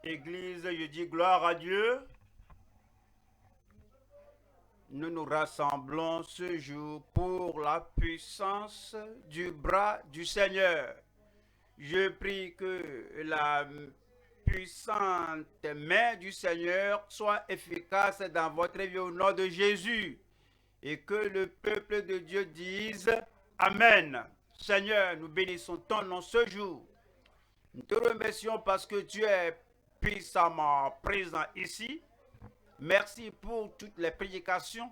Église, je dis gloire à Dieu. Nous nous rassemblons ce jour pour la puissance du bras du Seigneur. Je prie que la puissante main du Seigneur soit efficace dans votre vie au nom de Jésus et que le peuple de Dieu dise Amen. Seigneur, nous bénissons ton nom ce jour. Nous te remercions parce que tu es puissamment présent ici. Merci pour toutes les prédications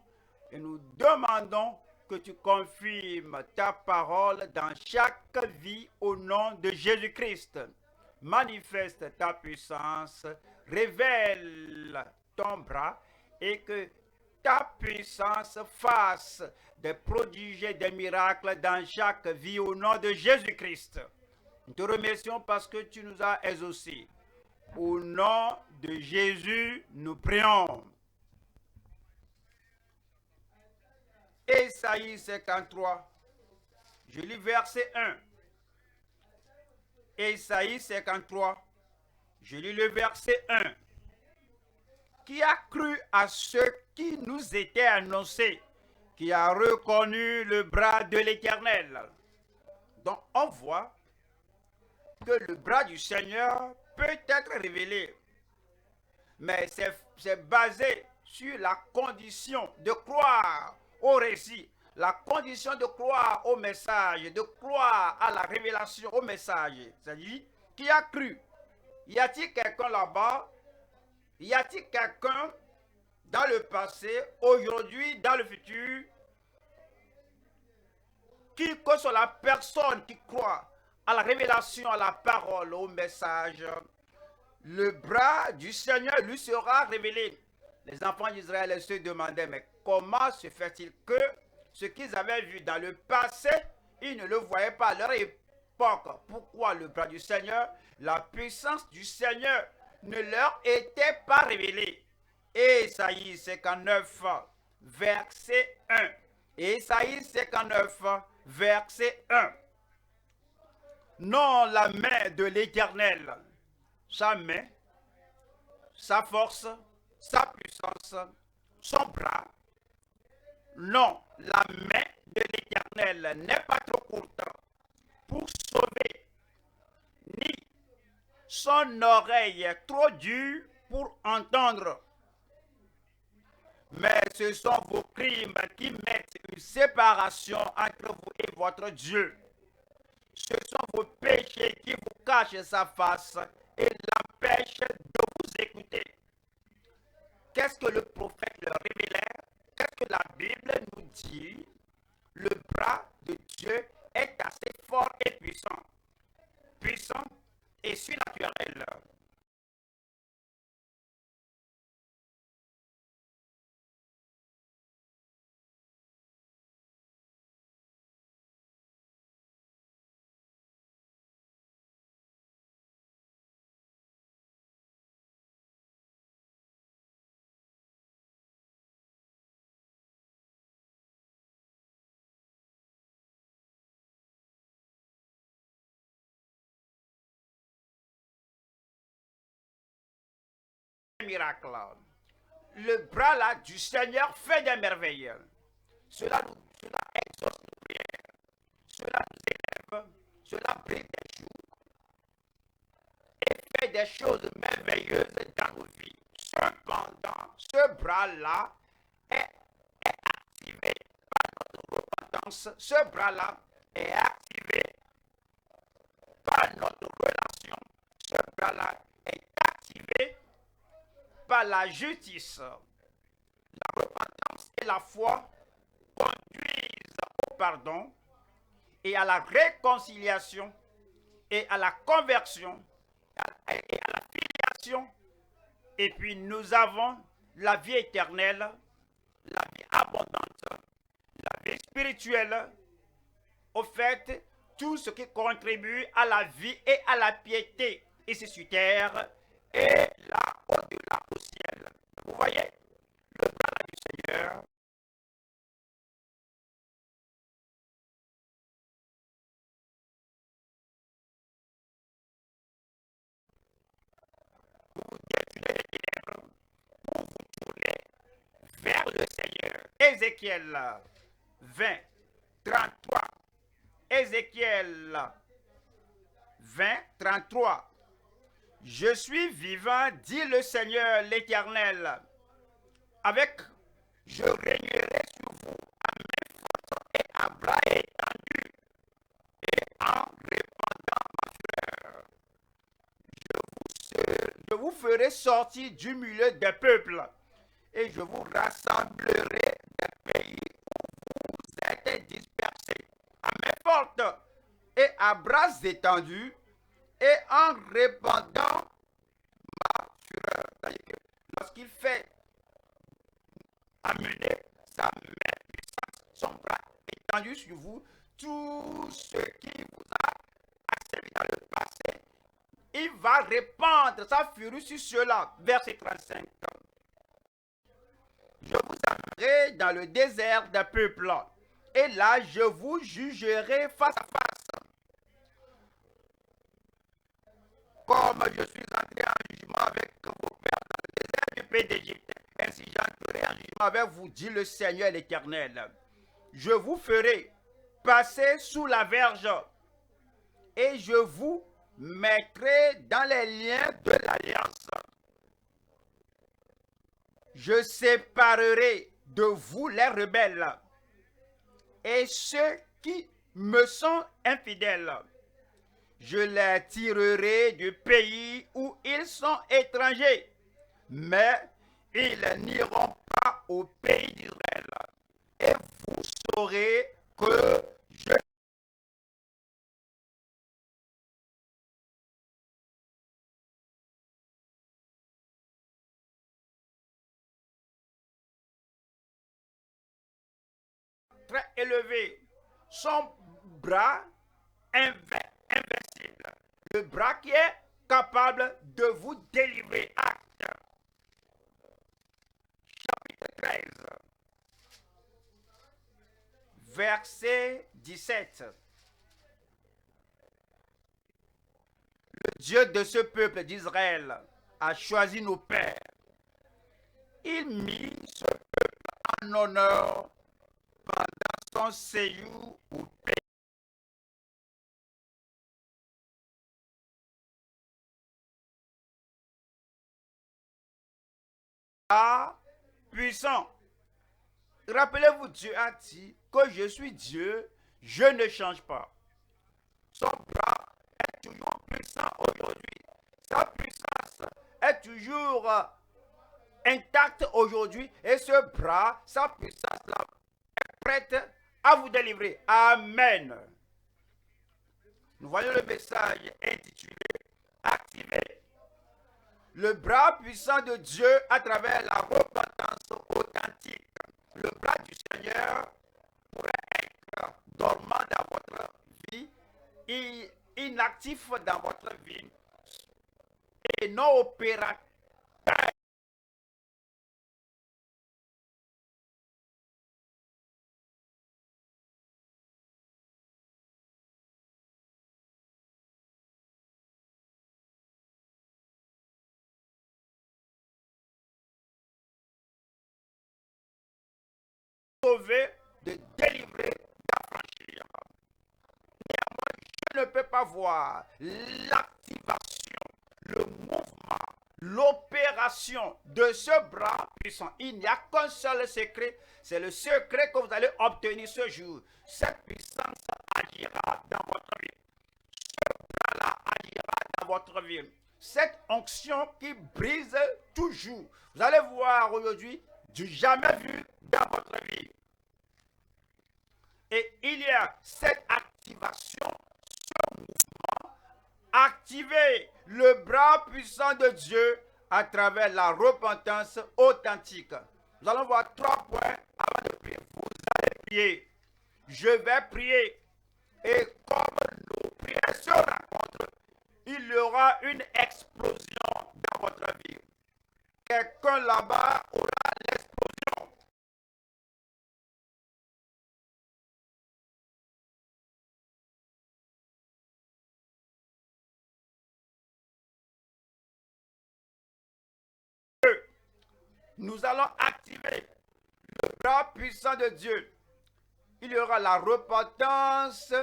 et nous demandons que tu confirmes ta parole dans chaque vie au nom de Jésus-Christ. Manifeste ta puissance, révèle ton bras et que ta puissance fasse des prodiges et des miracles dans chaque vie au nom de Jésus-Christ. Nous te remercions parce que tu nous as exaucés. Au nom de Jésus, nous prions. Ésaïe 53, je lis verset 1. Ésaïe 53, je lis le verset 1. Qui a cru à ce qui nous était annoncé, qui a reconnu le bras de l'Éternel. Donc on voit que le bras du Seigneur peut être révélé, mais c'est basé sur la condition de croire au récit, la condition de croire au message, de croire à la révélation, au message. C'est-à-dire, qui a cru? Y a-t-il quelqu'un là-bas? Y a-t-il quelqu'un dans le passé, aujourd'hui, dans le futur, que soit la personne qui croit à la révélation, à la parole, au message, le bras du Seigneur lui sera révélé. Les enfants d'Israël se demandaient, mais comment se fait-il que ce qu'ils avaient vu dans le passé, ils ne le voyaient pas à leur époque? Pourquoi le bras du Seigneur, la puissance du Seigneur ne leur était pas révélée? Ésaïe 59, verset 1. Ésaïe 59, verset 1. Non, la main de l'Éternel, sa main, sa force, sa puissance, son bras. Non, la main de l'Éternel n'est pas trop courte pour sauver, ni son oreille trop dure pour entendre. Mais ce sont vos crimes qui mettent une séparation entre vous et votre Dieu. Ce sont vos péchés qui vous cachent sa face et l'empêchent de vous écouter. Qu'est-ce que le prophète leur révélait? Qu'est-ce que la Bible nous dit? Le bras de Dieu est assez fort et puissant. Puissant et surnaturel. Miracle. Le bras là du Seigneur fait des merveilles. Cela exauce nos prières. Cela nous élève. Cela brille des jours et fait des choses merveilleuses dans nos vies. Cependant, ce bras-là est activé par notre repentance. Ce bras-là est activé par notre relation. Ce bras-là est activé par la justice. La repentance et la foi conduisent au pardon et à la réconciliation et à la conversion et à la filiation. Et puis nous avons la vie éternelle, la vie abondante, la vie spirituelle. Au fait, tout ce qui contribue à la vie et à la piété ici sur terre et là au-delà au ciel. Vous voyez, le bras du Seigneur. Vous Ézéchiel 20, 33. Ézéchiel 20, 33. Je suis vivant, dit le Seigneur l'Éternel. Avec, je régnerai sur vous à main forte et à bras étendus et en répandant ma fureur. Je vous ferai sortir du milieu des peuples et je vous rassemblerai des pays où vous êtes dispersés à main forte et à bras étendus et en répandant ma fureur. Lorsqu'il fait amener sa main puissante, son bras étendu sur vous, tout ce qui vous a asservi dans le passé, il va répandre sa furie sur cela. Verset 35. Je vous amènerai dans le désert des peuples, et là je vous jugerai face à face. Comme je suis entré en jugement avec vos pères dans le désert du pays d'Égypte, ainsi j'entrerai en jugement avec vous, dit le Seigneur l'Éternel. Je vous ferai passer sous la verge, et je vous mettrai dans les liens de l'alliance. Je séparerai de vous les rebelles et ceux qui me sont infidèles. Je les tirerai du pays où ils sont étrangers, mais ils n'iront pas au pays d'Israël. Et vous saurez que je suis très élevé. Son bras invincible. Le bras qui est capable de vous délivrer. Acte chapitre 13. Verset 17. Le Dieu de ce peuple d'Israël a choisi nos pères. Il mit ce peuple en honneur pendant son séjour au pays. Puissant. Rappelez-vous, Dieu a dit que je suis Dieu, je ne change pas. Son bras est toujours puissant aujourd'hui. Sa puissance est toujours intacte aujourd'hui. Et ce bras, sa puissance-là, est prête à vous délivrer. Amen. Nous voyons le message intitulé Activer le bras puissant de Dieu à travers la repentance authentique. Le bras du Seigneur pourrait être dormant dans votre vie, inactif dans votre vie et non opérateur. Sauver, de délivrer, d'affranchir. Néanmoins, je ne peux pas voir l'activation, le mouvement, l'opération de ce bras puissant. Il n'y a qu'un seul secret, c'est le secret que vous allez obtenir ce jour. Cette puissance agira dans votre vie. Ce bras-là agira dans votre vie. Cette onction qui brise toujours. Vous allez voir aujourd'hui du jamais vu dans votre vie. Et il y a cette activation, ce mouvement, activer le bras puissant de Dieu à travers la repentance authentique. Nous allons voir 3 points avant de prier. Vous allez prier. Je vais prier. Et comme nos prières se rencontrent, il y aura une explosion dans votre vie. Quelqu'un là-bas aura l'explosion. Nous allons activer le bras puissant de Dieu. Il y aura la repentance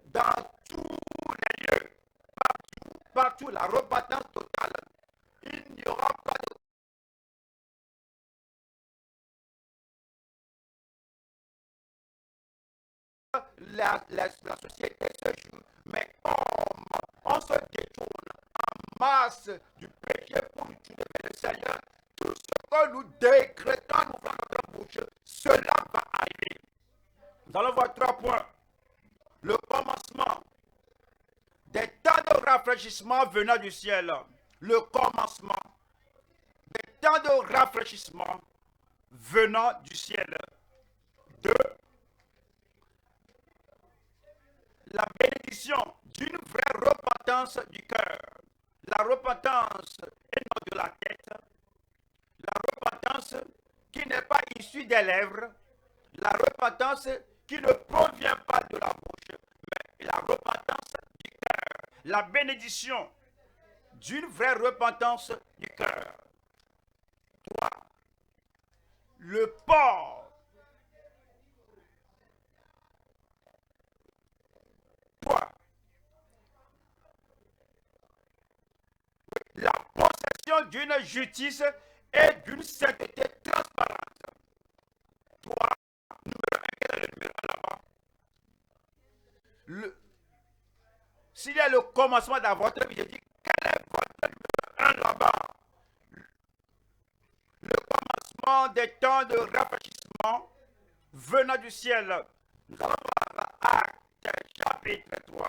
dans tous les lieux. Partout, la repentance totale. Il n'y aura pas de... La société se joue. Mais comme on se détourne en masse du péché pour utiliser le Seigneur, tout ce que nous décrétons, nous dans notre bouche, cela va arriver. Nous allons voir 3 points. Le commencement des temps de rafraîchissement venant du ciel. Le commencement des temps de rafraîchissement venant du ciel. 2. La bénédiction d'une vraie repentance du cœur. La repentance et non de la tête. La repentance qui n'est pas issue des lèvres. La repentance qui ne provient pas de la bouche, mais la repentance du cœur. La bénédiction d'une vraie repentance du cœur. 3. Le port. 3. La possession d'une justice et d'une sainteté transparente. 3. S'il y a le commencement dans votre vie, je dis, quel est votre numéro 1 là-bas? Le commencement des temps de rafraîchissement venant du ciel. Nous allons voir Actes chapitre 3,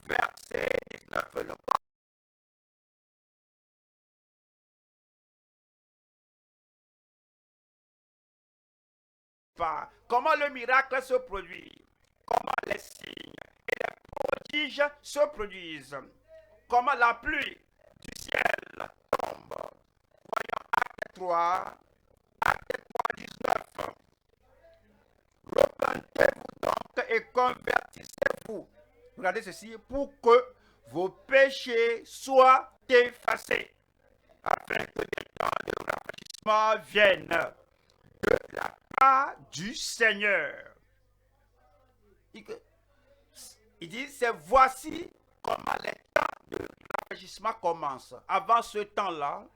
verset 19. Le comment le miracle se produit, comment les signes et les prodiges se produisent, comment la pluie du ciel tombe. Voyons Acte 3, Acte 3, 19. Repentez-vous donc et convertissez-vous. Regardez ceci, pour que vos péchés soient effacés, afin que des temps de rafraîchissement viennent de la part du Seigneur. Il dit, c'est voici comment les temps de rafraîchissement commencent. Avant ce temps-là,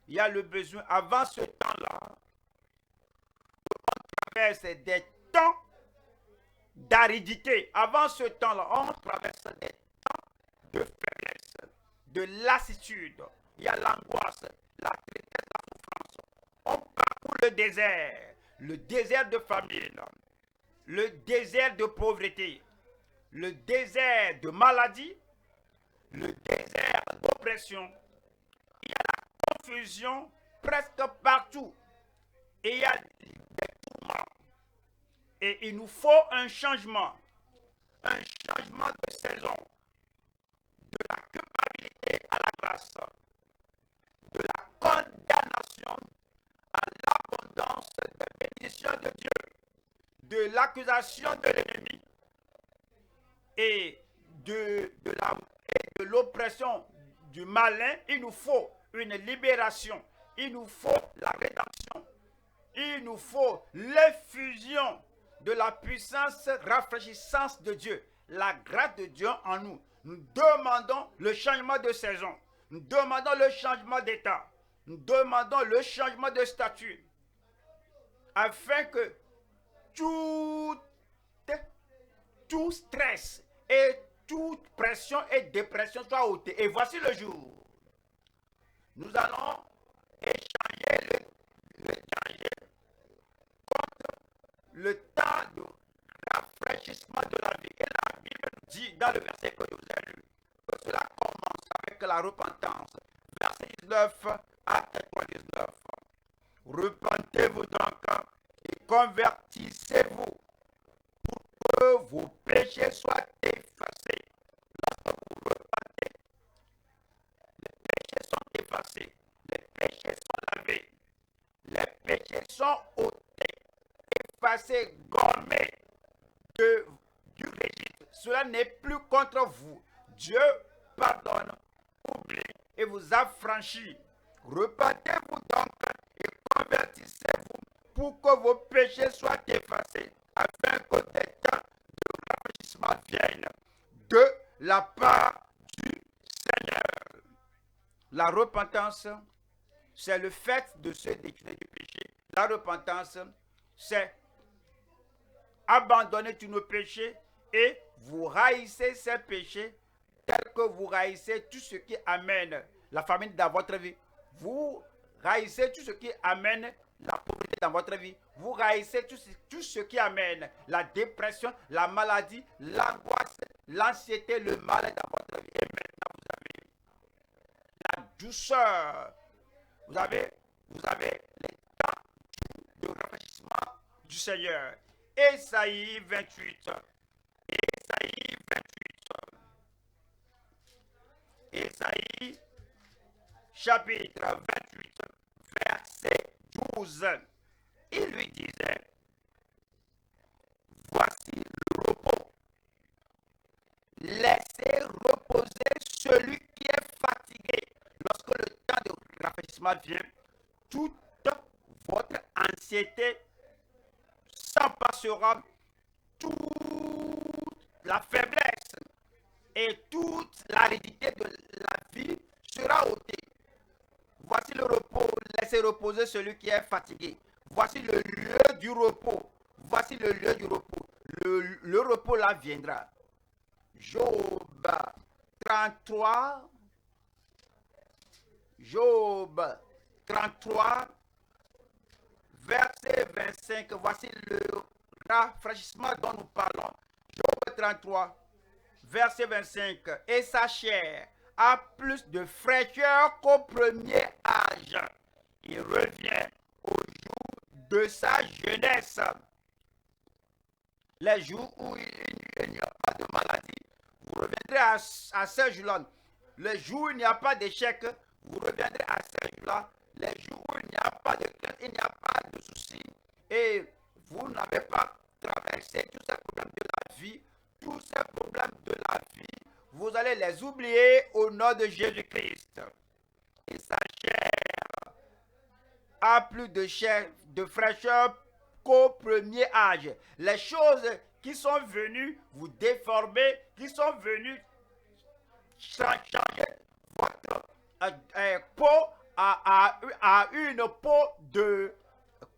il y a le besoin, avant ce temps-là, on traverse des temps d'aridité. Avant ce temps-là, on traverse des temps de faiblesse, de lassitude. Il y a l'angoisse, la tristesse, la souffrance. On parcourt le désert de famine, le désert de pauvreté, le désert de maladie, le désert d'oppression. Il y a la confusion presque partout. Et il y a des tourments. Et il nous faut un changement de saison, de la culpabilité à la grâce, de la condamnation à l'abondance des bénédictions de Dieu, de l'accusation de l'ennemi et de l'oppression du malin. Il nous faut une libération, il nous faut la rédemption, il nous faut l'effusion de la puissance rafraîchissante de Dieu, la grâce de Dieu en nous. Nous demandons le changement de saison, nous demandons le changement d'état, nous demandons le changement de statut, afin que tout stress et toute pression et dépression soit ôtée. Et voici le jour. Nous allons échanger le danger contre le temps de rafraîchissement de la vie. Et la Bible dit dans le verset que je vous ai lu que cela commence avec la repentance. Verset 19, Acte 3, 19. Repentez-vous donc et convertissez-vous pour que vos péchés soient effacés. Lorsque vous repentez, les péchés sont effacés, les péchés sont lavés, les péchés sont ôtés, effacés, gommés du registre. Cela n'est plus contre vous. Dieu pardonne, oublie et vous affranchit. Repentez-vous donc et convertissez-vous pour que vos péchés soient effacés, afin que des temps de rafraîchissement viennent de la part du Seigneur. La repentance, c'est le fait de se détourner du péché. La repentance, c'est abandonner tous nos péchés et vous haïssez ces péchés tels que vous haïssez tout ce qui amène la famine dans votre vie. Vous haïssez tout ce qui amène la pauvreté dans votre vie. Vous haïssez tout ce qui amène la dépression, la maladie, l'angoisse, l'anxiété, le mal dans votre vie. Et maintenant, vous avez la douceur. Vous avez les temps de rafraîchissement du Seigneur. Ésaïe 28. Ésaïe 28. Ésaïe chapitre 28, verset 12. Il lui disait, voici le repos. Laissez reposer celui qui est fatigué. Lorsque le temps de rafraîchissement vient, toute votre anxiété s'empassera, toute la faiblesse et toute l'aridité de la vie sera ôtée. Voici le repos, laissez reposer celui qui est fatigué. Voici le lieu du repos. Voici le lieu du repos. Le repos là viendra. Job 33. Job 33, verset 25. Voici le rafraîchissement dont nous parlons. Job 33, verset 25. Et sa chair a plus de fraîcheur qu'au premier âge. Il revient au jour de sa jeunesse. Les jours où il n'y a pas de maladie, vous reviendrez à ce jour-là. Les jours où il n'y a pas d'échec, vous reviendrez à ce jour-là. Les jours où il n'y a pas de crainte, il n'y a pas de soucis. Et vous n'avez pas traversé tous ces problèmes de la vie, tous ces problèmes de la vie, vous allez les oublier au nom de Jésus-Christ. Et sa chair a plus de fraîcheur qu'au premier âge. Les choses qui sont venues vous déformer, qui sont venues changer votre peau à une peau de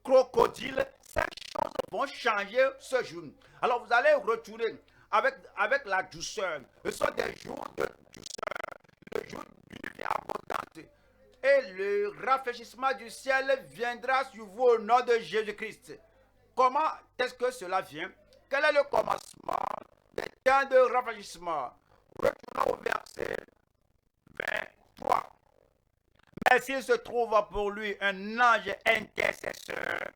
crocodile, ces choses vont changer ce jour. Alors vous allez retourner avec la douceur. Ce sont des jours de douceur, le jour d'une vie abondante. Et le rafraîchissement du ciel viendra sur vous au nom de Jésus-Christ. Comment est-ce que cela vient? Quel est le commencement des temps de rafraîchissement? Retournons au verset 23. Mais s'il se trouve pour lui un ange intercesseur,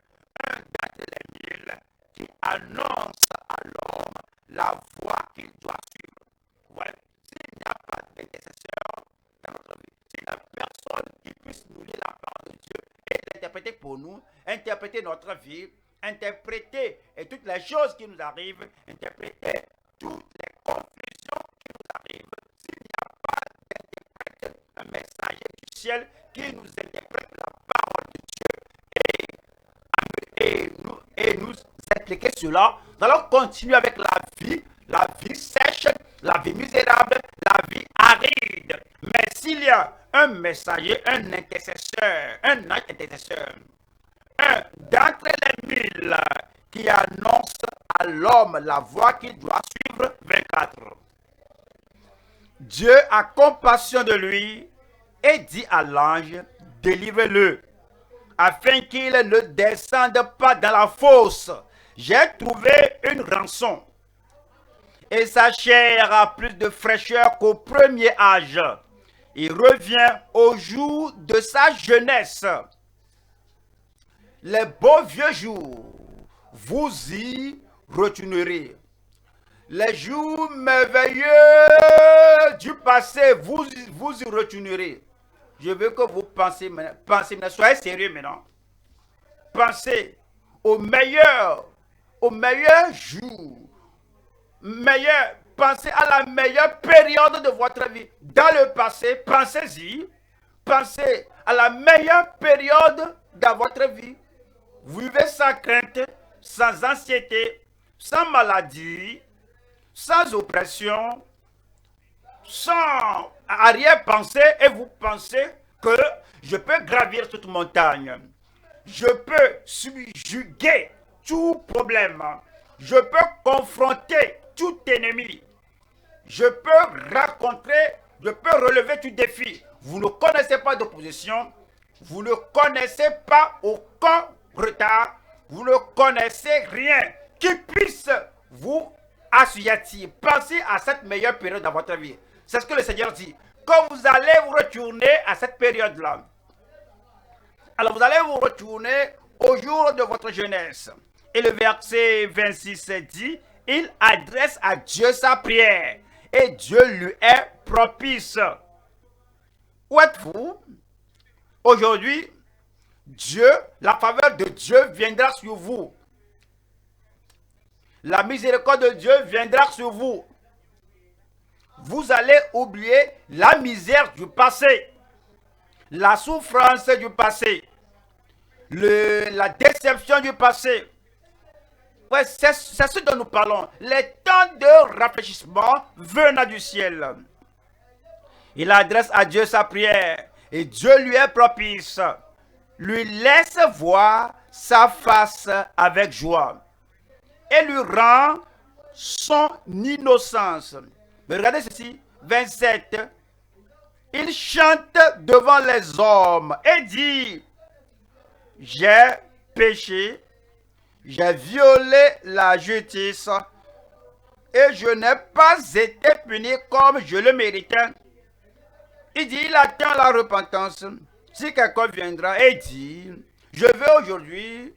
un d'entre les mille, qui annonce à l'homme la voie qu'il doit suivre. Voilà. S'il n'y a pas d'intercesseur dans notre vie, s'il n'y a personne qui puisse nous lire la parole de Dieu et l'interpréter pour nous, interpréter notre vie, interpréter toutes les choses qui nous arrivent, interpréter toutes les confusions qui nous arrivent, s'il n'y a pas d'interprète, un messager du ciel qui nous interprète la parole de Dieu et nous expliquer cela, nous allons continuer avec la vie sèche, la vie misérable, la vie aride. Mais s'il y a un messager, un intercesseur, un ange intercesseur, un d'entre les mille qui annonce à l'homme la voie qu'il doit suivre, 24. Dieu a compassion de lui et dit à l'ange, délivre-le, afin qu'il ne descende pas dans la fosse. J'ai trouvé une rançon, et sa chair a plus de fraîcheur qu'au premier âge. Il revient au jour de sa jeunesse. Les beaux vieux jours, vous y retournerez. Les jours merveilleux du passé, vous y retournerez. Je veux que vous pensez maintenant, soyez sérieux maintenant. Pensez au meilleur jour, pensez à la meilleure période de votre vie. Dans le passé, pensez-y. Pensez à la meilleure période de votre vie. Vous vivez sans crainte, sans anxiété, sans maladie, sans oppression, sans arrière-pensée, et vous pensez que je peux gravir toute montagne. Je peux subjuguer tout problème. Je peux confronter tout ennemi. Je peux rencontrer, je peux relever tout défi. Vous ne connaissez pas d'opposition. Vous ne connaissez pas aucun retard. Vous ne connaissez rien qui puisse vous assujettir. Pensez à cette meilleure période dans votre vie. C'est ce que le Seigneur dit. Quand vous allez vous retourner à cette période-là, alors vous allez vous retourner au jour de votre jeunesse. Et le verset 26 dit, il adresse à Dieu sa prière et Dieu lui est propice. Où êtes-vous? Aujourd'hui, Dieu, la faveur de Dieu viendra sur vous. La miséricorde de Dieu viendra sur vous. Vous allez oublier la misère du passé, la souffrance du passé, la déception du passé. Ouais, c'est ce dont nous parlons. Les temps de rafraîchissement venant du ciel. Il adresse à Dieu sa prière et Dieu lui est propice. Lui laisse voir sa face avec joie et lui rend son innocence. Mais regardez ceci, 27. Il chante devant les hommes et dit, j'ai péché, j'ai violé la justice et je n'ai pas été puni comme je le méritais. Il dit, il attend la repentance. Si quelqu'un viendra et dit, je veux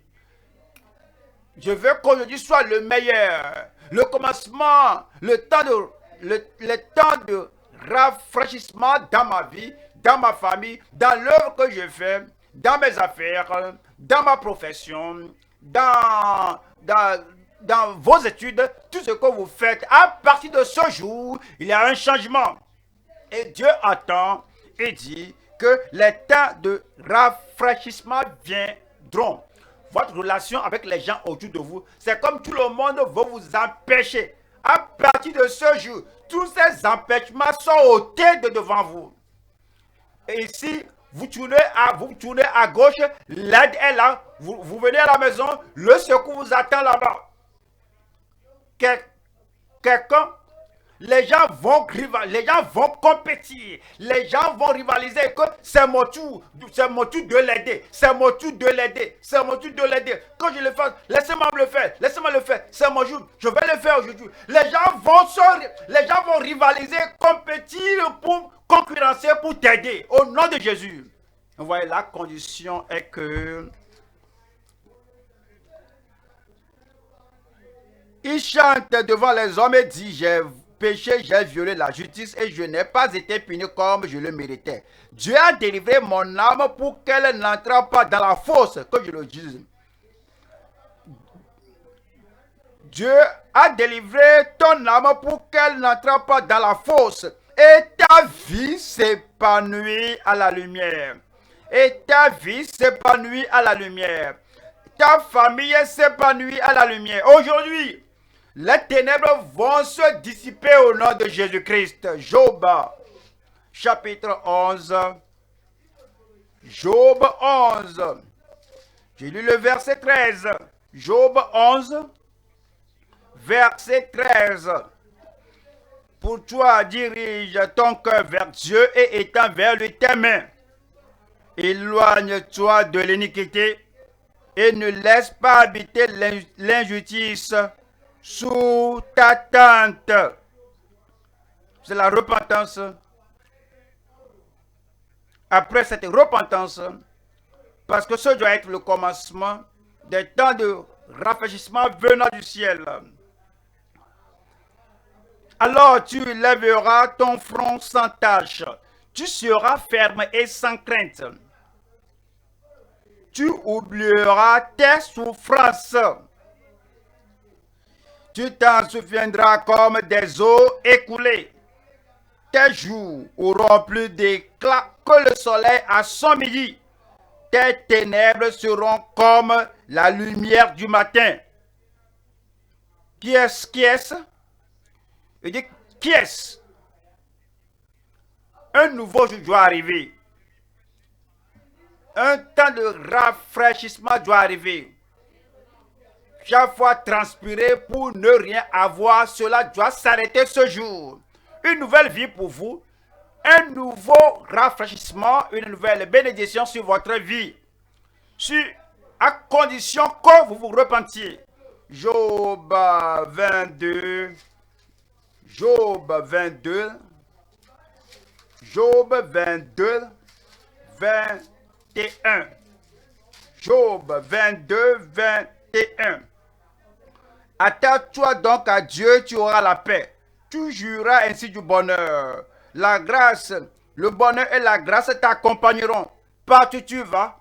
qu'aujourd'hui soit le meilleur, le commencement, le temps de rafraîchissement dans ma vie, dans ma famille, dans l'œuvre que je fais, dans mes affaires, dans ma profession, dans vos études, tout ce que vous faites, à partir de ce jour, il y a un changement. Et Dieu attend et dit que les temps de rafraîchissement viendront. Votre relation avec les gens autour de vous, c'est comme tout le monde veut vous empêcher. À partir de ce jour, tous ces empêchements sont ôtés de devant vous. Et ici, vous tournez à gauche, l'aide est là. Vous venez à la maison, le secours vous attend là-bas. Quelqu'un, les gens vont compétir, les gens vont rivaliser, que c'est mon tour de l'aider, c'est mon tour de l'aider, c'est mon tour de l'aider. Quand je le fais, laissez-moi le faire, c'est mon jour, je vais le faire aujourd'hui. Les gens vont rivaliser, compétir pour concurrencer, pour t'aider, au nom de Jésus. Vous voyez, la condition est que il chante devant les hommes et dit, j'ai péché, j'ai violé la justice et je n'ai pas été puni comme je le méritais. Dieu a délivré mon âme pour qu'elle n'entre pas dans la fosse, que je le dise. Dieu a délivré ton âme pour qu'elle n'entre pas dans la fosse et ta vie s'épanouit à la lumière. Et ta vie s'épanouit à la lumière. Ta famille s'épanouit à la lumière. Aujourd'hui, les ténèbres vont se dissiper au nom de Jésus-Christ. Job, chapitre 11. Job 11. J'ai lu le verset 13. Job 11, verset 13. Pour toi, dirige ton cœur vers Dieu et étends vers lui tes mains. Éloigne-toi de l'iniquité et ne laisse pas habiter l'injustice sous ta tente. C'est la repentance. Après cette repentance, parce que ce doit être le commencement des temps de rafraîchissement venant du ciel. Alors tu lèveras ton front sans tache. Tu seras ferme et sans crainte. Tu oublieras tes souffrances. Tu t'en souviendras comme des eaux écoulées. Tes jours auront plus d'éclat que le soleil à son midi. Tes ténèbres seront comme la lumière du matin. Qui est-ce? Qui est-ce? Il dit, qui est-ce? Un nouveau jour doit arriver. Un temps de rafraîchissement doit arriver. Chaque fois transpirer pour ne rien avoir, cela doit s'arrêter ce jour. Une nouvelle vie pour vous, un nouveau rafraîchissement, une nouvelle bénédiction sur votre vie. À condition que vous vous repentiez. Job 22. Job 22. Job 22. 21. Job 22, 21. Attache-toi donc à Dieu, tu auras la paix. Tu jouiras ainsi du bonheur. La grâce, le bonheur et la grâce t'accompagneront. Partout où tu vas.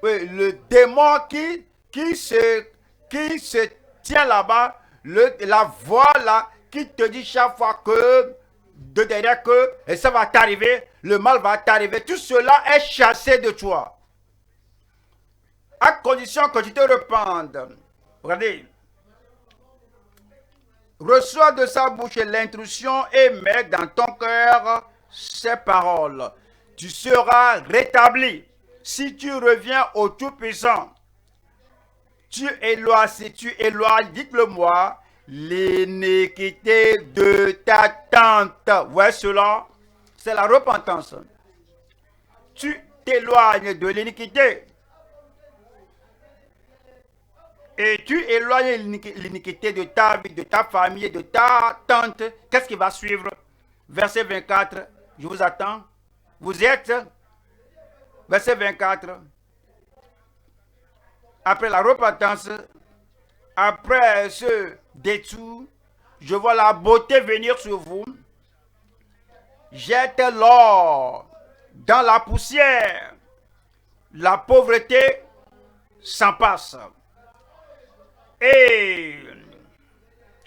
Oui, le démon qui se tient là-bas, la voix là, qui te dit chaque fois que, de derrière que, et ça va t'arriver, le mal va t'arriver, tout cela est chassé de toi. À condition que tu te rependes. Regardez. Reçois de sa bouche l'intrusion et mets dans ton cœur ses paroles. Tu seras rétabli. Si tu reviens au Tout-Puissant, si tu éloignes, dites-le-moi, l'iniquité de ta tente. Ouais, cela, c'est la repentance. Tu t'éloignes de l'iniquité. Et tu éloignes l'iniquité de ta vie, de ta famille, de ta tante. Qu'est-ce qui va suivre? Verset 24. Je vous attends. Vous êtes. Verset 24. Après la repentance, après ce détour, je vois la beauté venir sur vous. Jette l'or dans la poussière. La pauvreté s'en passe. Et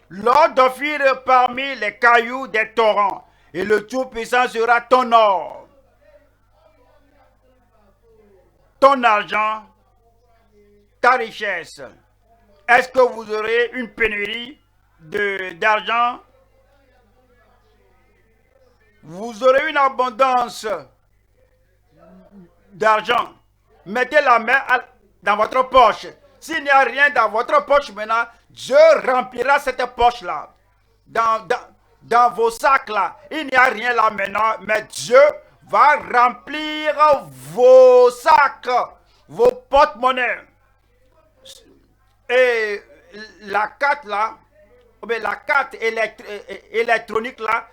l'or d'Ophir parmi les cailloux des torrents, et le Tout-Puissant sera ton or, ton argent, ta richesse. Est-ce que vous aurez une pénurie d'argent? Vous aurez une abondance d'argent. Mettez la main dans votre poche. S'il n'y a rien dans votre poche maintenant, Dieu remplira cette poche-là. Dans vos sacs-là, il n'y a rien là maintenant, mais Dieu va remplir vos sacs, vos porte-monnaies. Et la carte là, la carte électronique là,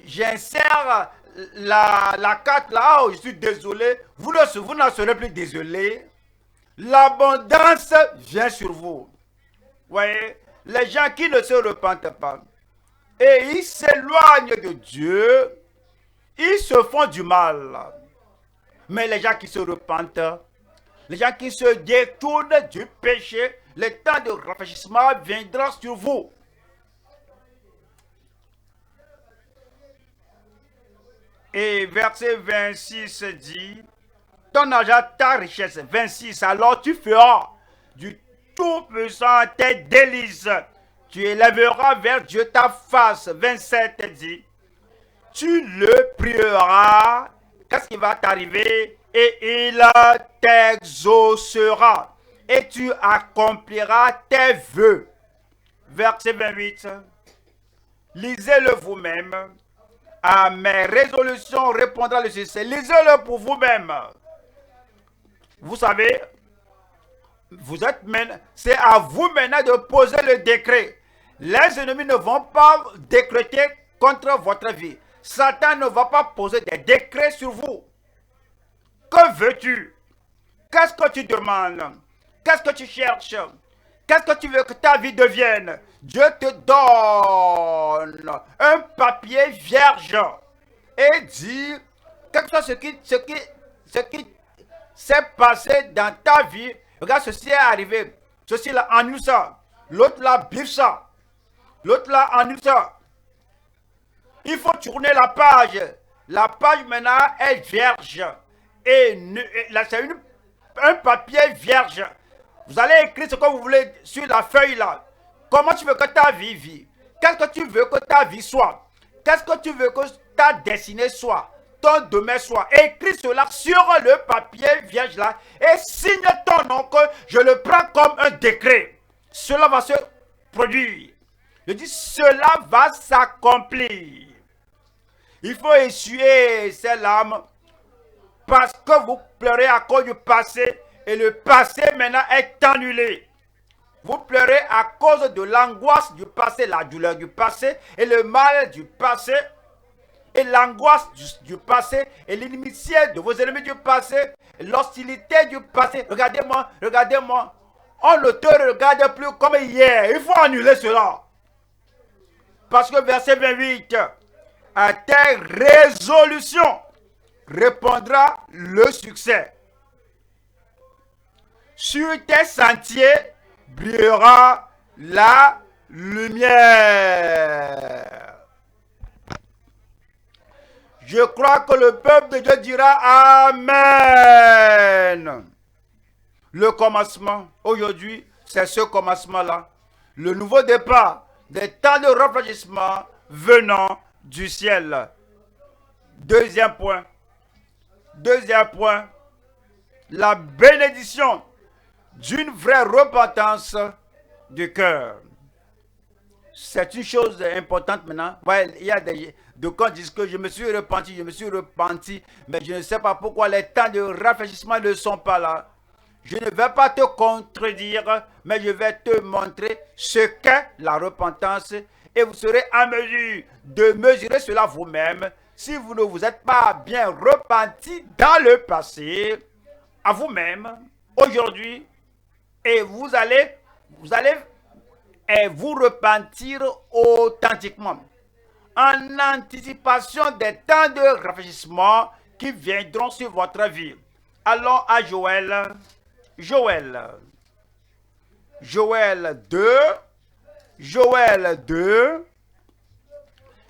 j'insère la carte là, oh, je suis désolé, vous n'en serez plus désolé. L'abondance vient sur vous. Voyez, les gens qui ne se repentent pas et ils s'éloignent de Dieu, ils se font du mal. Mais les gens qui se repentent, les gens qui se détournent du péché, le temps de rafraîchissement viendra sur vous. Et verset 26 dit, ton argent, ta richesse. 26, alors tu feras du Tout-Puissant tes délices. Tu élèveras vers Dieu ta face. 27 dit, tu le prieras. Qu'est-ce qui va t'arriver? Et il t'exaucera. Et tu accompliras tes vœux. Verset 28. Lisez-le vous-même. À mes résolutions répondra le succès. Lisez-le pour vous-même. Vous savez, c'est à vous maintenant de poser le décret. Les ennemis ne vont pas décréter contre votre vie. Satan ne va pas poser des décrets sur vous. Que veux-tu? Qu'est-ce que tu demandes? Qu'est-ce que tu cherches? Qu'est-ce que tu veux que ta vie devienne? Dieu te donne un papier vierge et dit, quel que soit ce qui s'est passé dans ta vie, regarde, ceci est arrivé, ceci là annule ça, l'autre là biffe ça, l'autre là annule ça. Il faut tourner la page maintenant est vierge, et là c'est un papier vierge, Vous allez écrire ce que vous voulez sur la feuille là. Comment tu veux que ta vie vive? Qu'est-ce que tu veux que ta vie soit? Qu'est-ce que tu veux que ta destinée soit? Ton domaine soit? Écris cela sur le papier vierge là et signe ton nom que je le prends comme un décret. Cela va se produire. Je dis cela va s'accomplir. Il faut essuyer ces larmes parce que vous pleurez à cause du passé et le passé maintenant est annulé. Vous pleurez à cause de l'angoisse du passé, la douleur du passé et le mal du passé et l'angoisse du passé et l'inimitié de vos ennemis du passé et l'hostilité du passé. Regardez-moi, regardez-moi. On ne te regarde plus comme hier. Il faut annuler cela. Parce que verset 28, à tes résolutions répondra le succès. Sur tes sentiers brillera la lumière. Je crois que le peuple de Dieu dira Amen. Le commencement, aujourd'hui, c'est ce commencement-là. Le nouveau départ des temps de rafraîchissement venant du ciel. Deuxième point. Deuxième point. La bénédiction d'une vraie repentance du cœur. C'est une chose importante maintenant. Ouais, il y a des gens qui disent que je me suis repenti, mais je ne sais pas pourquoi les temps de rafraîchissement ne sont pas là. Je ne vais pas te contredire, mais je vais te montrer ce qu'est la repentance et vous serez en mesure de mesurer cela vous-même. Si vous ne vous êtes pas bien repenti dans le passé, à vous-même, aujourd'hui, et vous allez vous repentir authentiquement, en anticipation des temps de rafraîchissement qui viendront sur votre vie. Allons à Joël 2, je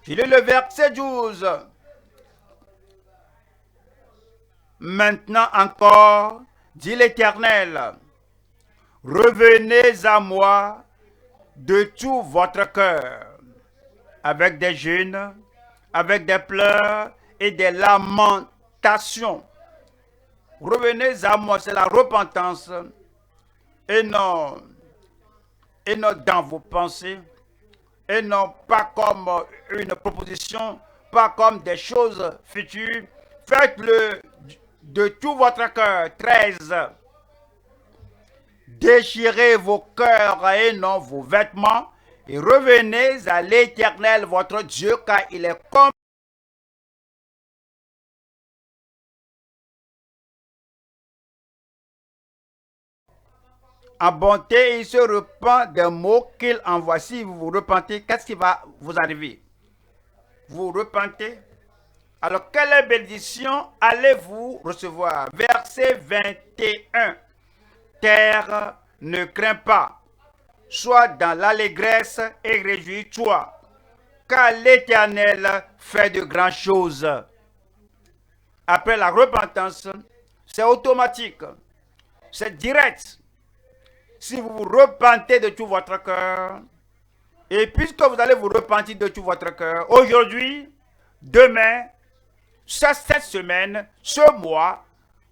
lis le verset 12. Maintenant encore, dit l'Éternel, revenez à moi de tout votre cœur, avec des jeûnes, avec des pleurs et des lamentations. Revenez à moi, c'est la repentance, et non dans vos pensées, et non pas comme une proposition, pas comme des choses futures. Faites-le de tout votre cœur. 13. Déchirez vos cœurs et non vos vêtements, et revenez à l'Éternel votre Dieu, car il est comme en bonté, il se repent des mots qu'il envoie. Si vous vous repentez, qu'est-ce qui va vous arriver? Vous repentez. Alors, quelle bénédiction allez-vous recevoir? Verset 21. Terre, ne crains pas. Sois dans l'allégresse et réjouis-toi, car l'Éternel fait de grandes choses. Après la repentance, c'est automatique. C'est direct. Si vous vous repentez de tout votre cœur, et puisque vous allez vous repentir de tout votre cœur, aujourd'hui, demain, cette semaine, ce mois,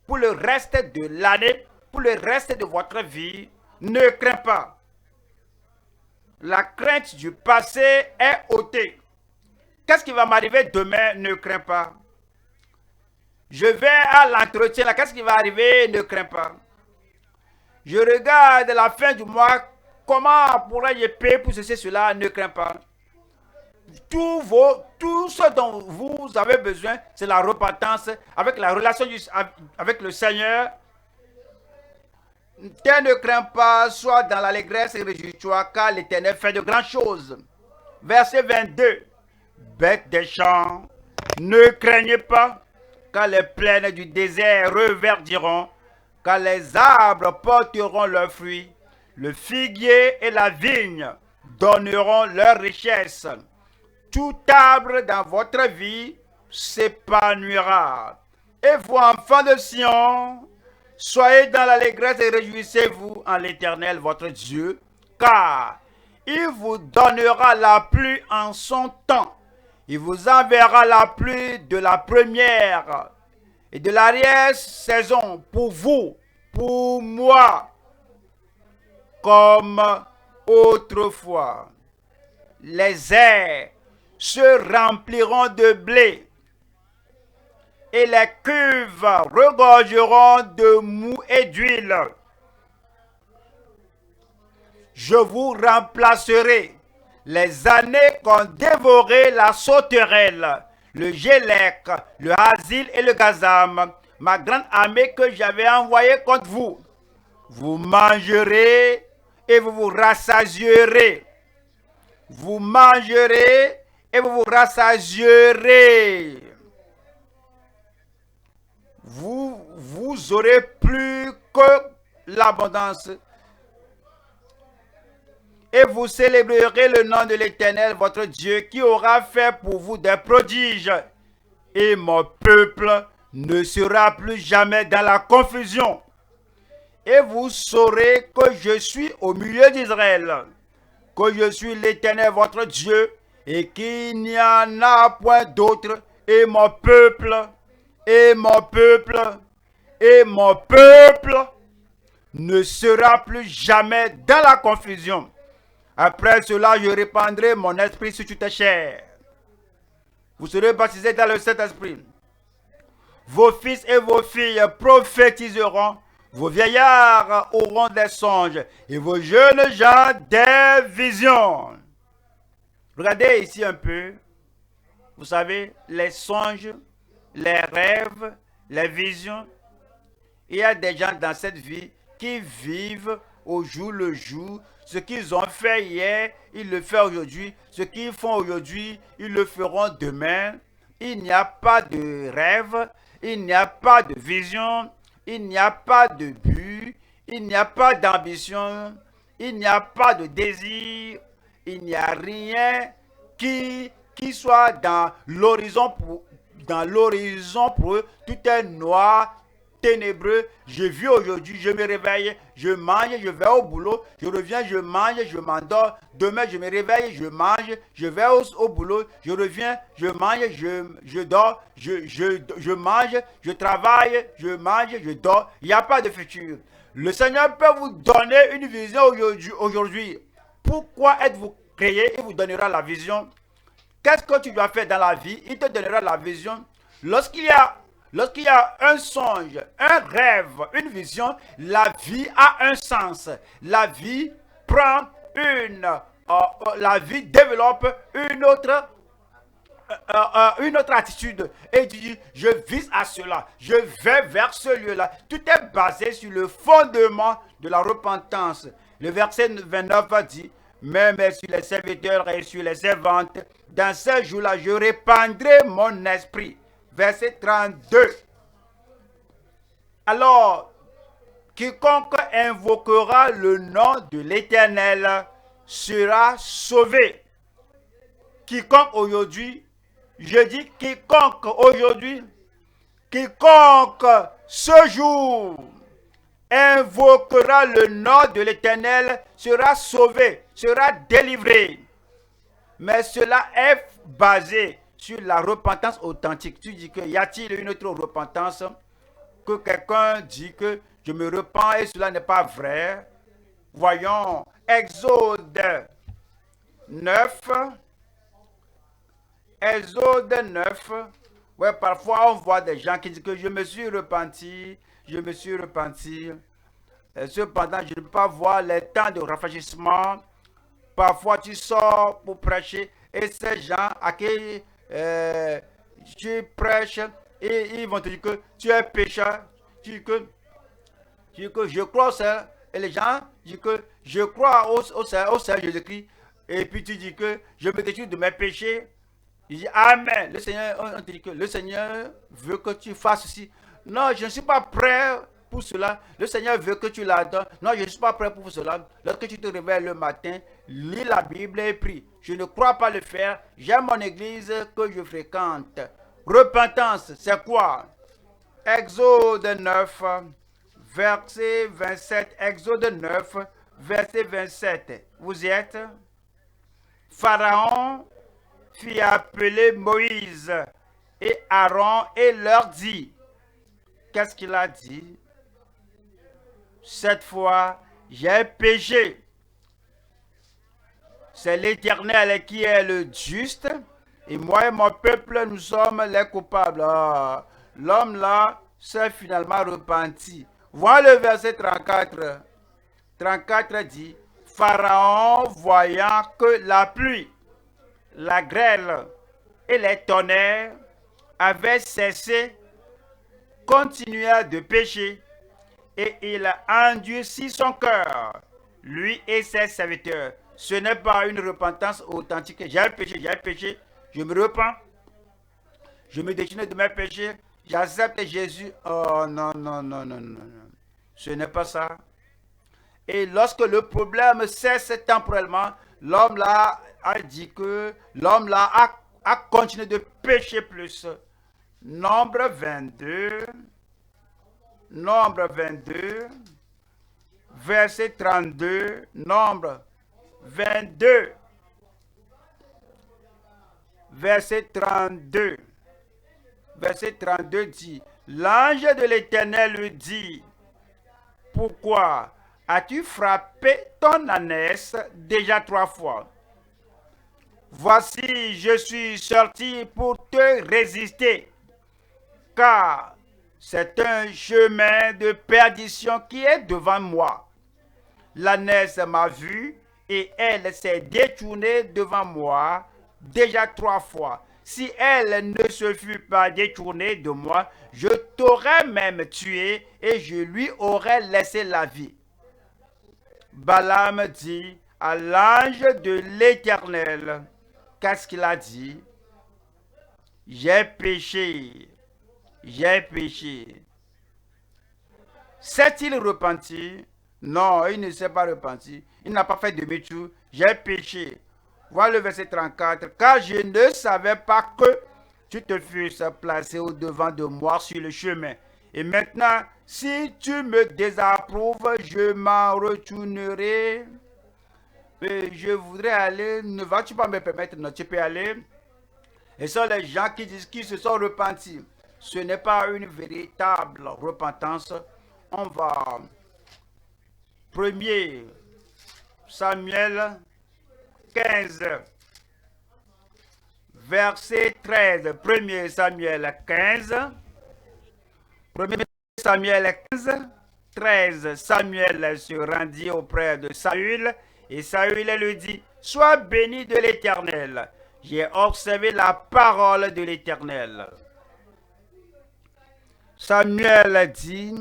pour le reste de l'année, pour le reste de votre vie, ne crains pas. La crainte du passé est ôtée. Qu'est-ce qui va m'arriver demain? Ne crains pas. Je vais à l'entretien, là, qu'est-ce qui va arriver? Ne crains pas. Je regarde la fin du mois, comment pourrais-je payer pour ceci, cela? Ne crains pas. Tout ce dont vous avez besoin, c'est la repentance avec la relation avec le Seigneur. Ne crains pas, sois dans l'allégresse et réjouis-toi, car l'Éternel fait de grandes choses. Verset 22. Bêtes des champs, ne craignez pas, car les plaines du désert reverdiront, car les arbres porteront leurs fruits, le figuier et la vigne donneront leur richesse. Tout arbre dans votre vie s'épanouira. Et vous, enfants de Sion, Soyez dans l'allégresse et réjouissez-vous en l'Éternel, votre Dieu, car il vous donnera la pluie en son temps. Il vous enverra la pluie de la première et de l'arrière-saison pour vous, pour moi, comme autrefois. Les airs se rempliront de blé et les cuves regorgeront de mou et d'huile. Je vous remplacerai les années qu'ont dévoré la sauterelle, le gélec, le hasil et le gazam, ma grande armée que j'avais envoyée contre vous. Vous mangerez et vous vous rassasierez. Vous mangerez et vous vous rassasierez. Vous aurez plus que l'abondance. Et vous célébrerez le nom de l'Éternel, votre Dieu, qui aura fait pour vous des prodiges. Et mon peuple ne sera plus jamais dans la confusion. Et vous saurez que je suis au milieu d'Israël, que je suis l'Éternel, votre Dieu, et qu'il n'y en a point d'autre. Et mon peuple, et mon peuple, et mon peuple ne sera plus jamais dans la confusion. Après cela, je répandrai mon esprit sur toute chair. Vous serez baptisés dans le Saint-Esprit. Vos fils et vos filles prophétiseront. Vos vieillards auront des songes. Et vos jeunes gens des visions. Regardez ici un peu. Vous savez, les songes, les rêves, les visions. Il y a des gens dans cette vie qui vivent au jour le jour. Ce qu'ils ont fait hier, ils le font aujourd'hui. Ce qu'ils font aujourd'hui, ils le feront demain. Il n'y a pas de rêve, il n'y a pas de vision, il n'y a pas de but, il n'y a pas d'ambition, il n'y a pas de désir, il n'y a rien qui soit dans l'horizon pour eux. Tout est noir, ténébreux. Je vis aujourd'hui, je me réveille, je mange, je vais au boulot, je reviens, je mange, je m'endors. Demain, je me réveille, je mange, je vais au boulot, je reviens, je mange, je dors, je mange, je travaille, je mange, je dors. Il n'y a pas de futur. Le Seigneur peut vous donner une vision aujourd'hui. Pourquoi êtes-vous créé? Il vous donnera la vision. Qu'est-ce que tu dois faire dans la vie? Il te donnera la vision. Lorsqu'il y a un songe, un rêve, une vision, la vie a un sens. La vie prend la vie développe une autre attitude. Et tu dis, je vise à cela, je vais vers ce lieu-là. Tout est basé sur le fondement de la repentance. Le verset 29 dit, même sur les serviteurs et sur les servantes, dans ce jour-là, je répandrai mon esprit. Verset 32. Alors, quiconque invoquera le nom de l'Éternel sera sauvé. Quiconque aujourd'hui, je dis quiconque aujourd'hui, quiconque ce jour invoquera le nom de l'Éternel sera sauvé, sera délivré. Mais cela est basé sur la repentance authentique. Tu dis que y a-t-il une autre repentance? Que quelqu'un dit que je me repens et cela n'est pas vrai. Voyons, Exode 9. Exode 9. Ouais, parfois on voit des gens qui disent que je me suis repenti, je me suis repenti. Cependant, je ne peux pas voir les temps de rafraîchissement. Parfois, tu sors pour prêcher et ces gens à qui tu prêches, et ils vont te dire que tu es pécheur. Tu dis que je crois au Seigneur. Et les gens disent que je crois au Seigneur Jésus-Christ. Et puis tu dis que je me détruis de mes péchés. Il dit Amen. Le Seigneur, on te dit que le Seigneur veut que tu fasses ceci. Non, je ne suis pas prêt pour cela. Le Seigneur veut que tu l'adores. Non, je ne suis pas prêt pour cela. Lorsque tu te réveilles le matin, lis la Bible et prie. Je ne crois pas le faire. J'aime mon église que je fréquente. Repentance, c'est quoi? Exode 9, verset 27, Exode 9, verset 27. Vous y êtes? Pharaon fit appeler Moïse et Aaron et leur dit, qu'est-ce qu'il a dit? Cette fois, j'ai péché. C'est l'Éternel qui est le juste, et moi et mon peuple, nous sommes les coupables. Ah, l'homme là s'est finalement repenti. Voilà le verset 34. 34 dit, Pharaon voyant que la pluie, la grêle et les tonnerres avaient cessé, continua de pécher, et il endurcit son cœur, lui et ses serviteurs. Ce n'est pas une repentance authentique. J'ai péché, je me repens, je me détourne de mes péchés, j'accepte Jésus. Oh non, non, non, non, non, non. Ce n'est pas ça. Et lorsque le problème cesse temporellement, l'homme là a dit que l'homme là a continué de pécher plus. Nombre 22, verset 32, Nombre 22, verset 32, verset 32 dit, l'ange de l'Éternel lui dit, pourquoi as-tu frappé ton ânesse déjà 3 fois? Voici, je suis sorti pour te résister, car c'est un chemin de perdition qui est devant moi. L'ânesse m'a vu et elle s'est détournée devant moi déjà 3 fois. Si elle ne se fût pas détournée de moi, je t'aurais même tué et je lui aurais laissé la vie. Balaam dit à l'ange de l'Éternel, qu'est-ce qu'il a dit? J'ai péché, j'ai péché. S'est-il repenti? Non, il ne s'est pas repenti. Il n'a pas fait demi-tour. J'ai péché. Voilà le verset 34. Car je ne savais pas que tu te fusses placé au-devant de moi sur le chemin. Et maintenant, si tu me désapprouves, je m'en retournerai. Et je voudrais aller. Ne vas-tu pas me permettre? Non, tu peux aller. Et ce sont les gens qui disent qu'ils se sont repentis. Ce n'est pas une véritable repentance. On va 1 Samuel 15, verset 13. 1 Samuel 15. 1 Samuel 15, 13. Samuel se rendit auprès de Saül et Saül lui dit, sois béni de l'Éternel. J'ai observé la parole de l'Éternel. Samuel dit,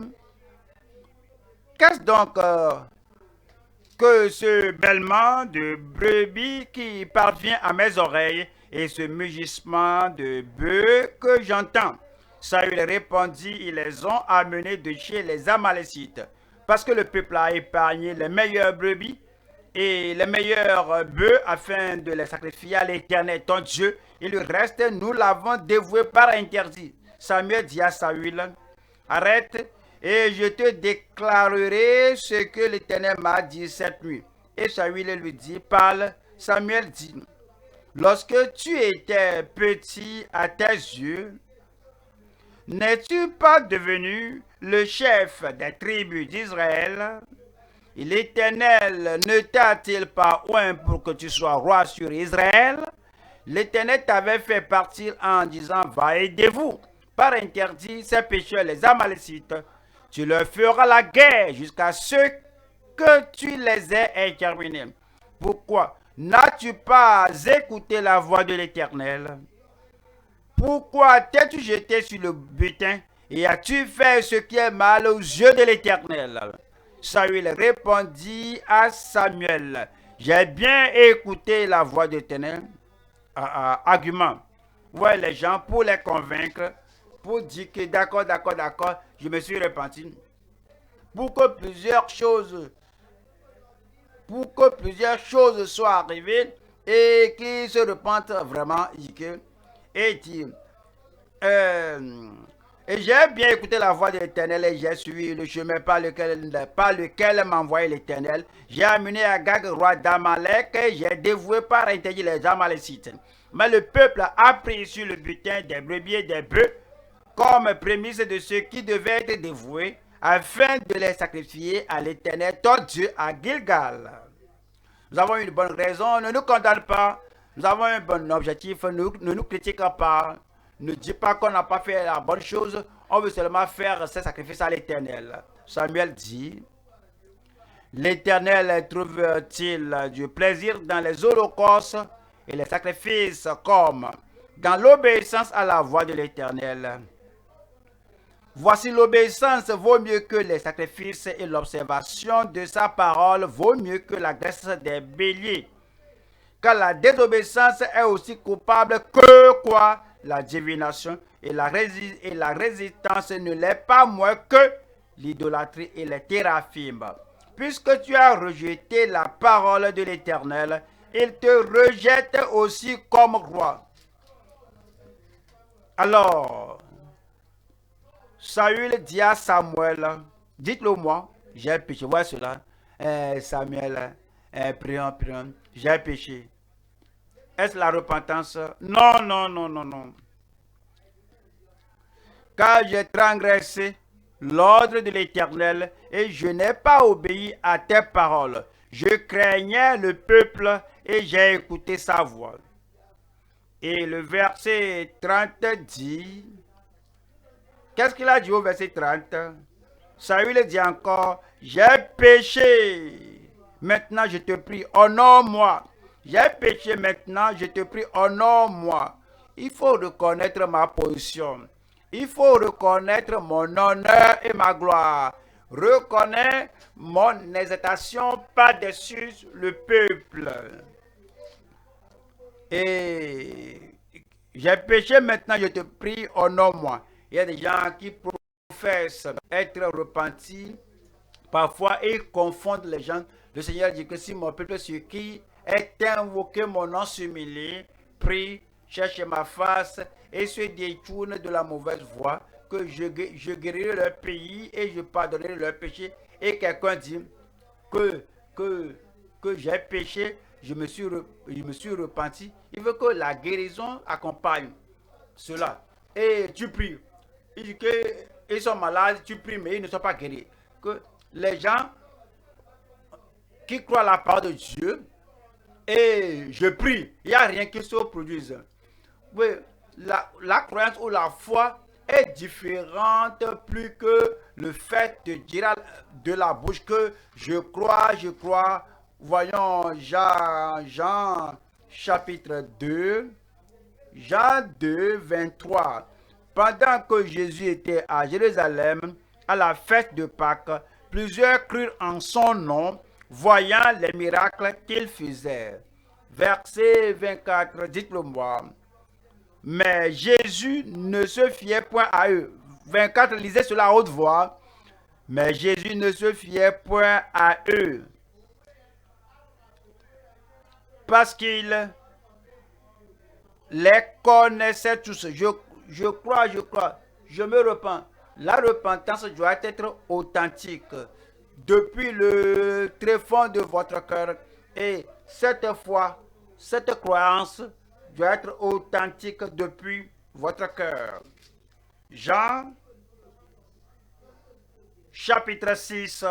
qu'est-ce donc que ce bêlement de brebis qui parvient à mes oreilles et ce mugissement de bœufs que j'entends? Saül répondit, ils les ont amenés de chez les Amalécites, parce que le peuple a épargné les meilleures brebis et les meilleurs bœufs afin de les sacrifier à l'Éternel ton Dieu, et le reste nous l'avons dévoué par interdit. Samuel dit à Saül, arrête et je te déclarerai ce que l'Éternel m'a dit cette nuit. Et Saül lui dit, parle. Samuel dit, lorsque tu étais petit à tes yeux, n'es-tu pas devenu le chef des tribus d'Israël? Et l'Éternel ne t'a-t-il pas oint pour que tu sois roi sur Israël? L'Éternel t'avait fait partir en disant, va aidez-vous. Par interdit, ces pécheurs, les Amalécites, tu leur feras la guerre jusqu'à ce que tu les aies exterminés. Pourquoi n'as-tu pas écouté la voix de l'Éternel? Pourquoi t'es-tu jeté sur le butin et as-tu fait ce qui est mal aux yeux de l'Éternel? Saül répondit à Samuel, j'ai bien écouté la voix de l'Éternel. Argument. Ouais, les gens, pour les convaincre, pour dire que d'accord, je me suis repenti. Pour que plusieurs choses soient arrivées et qu'ils se repentent vraiment, et dit, Et j'ai bien écouté la voix de l'Éternel et j'ai suivi le chemin par lequel m'a envoyé l'Éternel. J'ai amené Agag, roi d'Amalek, et j'ai dévoué par interdit les Amalécites. Mais le peuple a pris sur le butin des brebis et des bœufs comme prémisse de ceux qui devaient être dévoués, afin de les sacrifier à l'Éternel, ton Dieu, à Gilgal. Nous avons une bonne raison, ne nous condamne pas. Nous avons un bon objectif, ne nous critique pas. Ne dis pas qu'on n'a pas fait la bonne chose. On veut seulement faire ce sacrifice à l'Éternel. Samuel dit, l'Éternel trouve-t-il du plaisir dans les holocaustes et les sacrifices comme dans l'obéissance à la voix de l'Éternel? Voici l'obéissance vaut mieux que les sacrifices et l'observation de sa parole vaut mieux que la graisse des béliers. Car la désobéissance est aussi coupable que quoi? La divination et la résistance ne l'est pas moins que l'idolâtrie et les théraphim. Puisque tu as rejeté la parole de l'Éternel, il te rejette aussi comme roi. Alors, Saül dit à Samuel, dites-le moi, j'ai péché. Voilà cela. Samuel, prions, j'ai péché. Est-ce la repentance? Non, non, non, non, non. Car j'ai transgressé l'ordre de l'Éternel et je n'ai pas obéi à tes paroles. Je craignais le peuple et j'ai écouté sa voix. Et le verset 30 dit, qu'est-ce qu'il a dit au verset 30? Saül dit encore, j'ai péché. Maintenant je te prie, honore-moi. J'ai péché, maintenant je te prie, honore-moi. Il faut reconnaître ma position. Il faut reconnaître mon honneur et ma gloire. Reconnais mon hésitation par-dessus le peuple. Et j'ai péché, maintenant je te prie, honore-moi. Il y a des gens qui professent être repentis. Parfois, ils confondent les gens. Le Seigneur dit que si mon peuple sur qui est invoqué mon nom s'humilie, prie, cherche ma face et se détourne de la mauvaise voie, que je guérirai leur pays et je pardonnerai leurs péchés. Et quelqu'un dit que j'ai péché, je me suis repenti. Il veut que la guérison accompagne cela. Et tu pries. Il dit qu'ils sont malades, tu pries, mais ils ne sont pas guéris. Que les gens qui croient la parole de Dieu, et je prie, il n'y a rien qui se produise. Oui, la croyance ou la foi est différente plus que le fait de dire de la bouche que je crois. Voyons Jean chapitre 2, Jean 2, 23. Pendant que Jésus était à Jérusalem, à la fête de Pâques, plusieurs crurent en son nom, voyant les miracles qu'il faisait. Verset 24, dites-le moi. Mais Jésus ne se fiait point à eux. 24, lisez cela à haute voix. Mais Jésus ne se fiait point à eux. Parce qu'il les connaissait tous. Je crois, je me repens. La repentance doit être authentique depuis le tréfonds de votre cœur. Et cette foi, cette croyance doit être authentique depuis votre cœur. Jean, chapitre 6,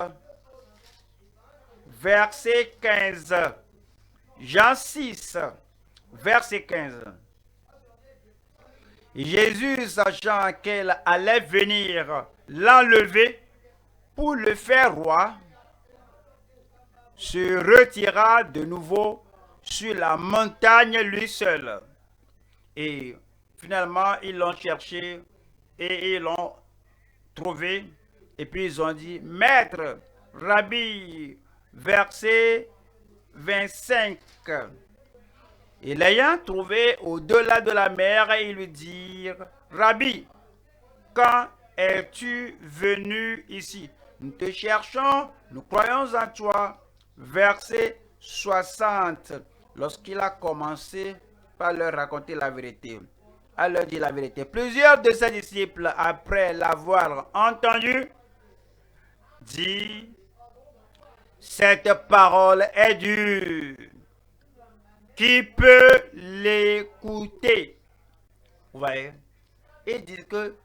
verset 15. Jean 6, verset 15. Jésus, sachant qu'elle allait venir l'enlever pour le faire roi, se retira de nouveau sur la montagne lui seul. Et finalement, ils l'ont cherché et ils l'ont trouvé. Et puis ils ont dit, Maître, Rabbi, verset 25. Et l'ayant trouvé au-delà de la mer, ils lui dirent, Rabbi, quand es-tu venu ici? Nous te cherchons, nous croyons en toi. Verset 60. Lorsqu'il a commencé par leur raconter la vérité. à leur dire la vérité. Plusieurs de ses disciples, après l'avoir entendu, disent, cette parole est dure. Qui peut l'écouter? Vous voyez? Ils disent que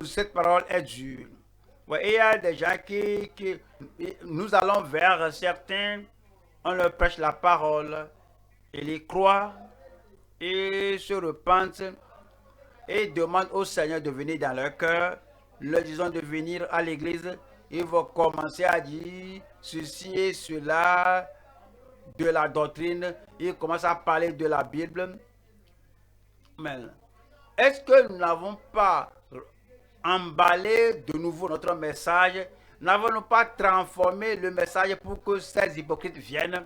cette parole est dure. Ouais, il y a des gens nous allons vers certains, on leur prêche la parole, ils y croient, et se repentent, et demandent au Seigneur de venir dans leur cœur, leur disant de venir à l'église, ils vont commencer à dire ceci et cela, de la doctrine, ils commencent à parler de la Bible. Mais est-ce que nous n'avons pas emballé de nouveau notre message? N'avons-nous pas transformé le message pour que ces hypocrites viennent?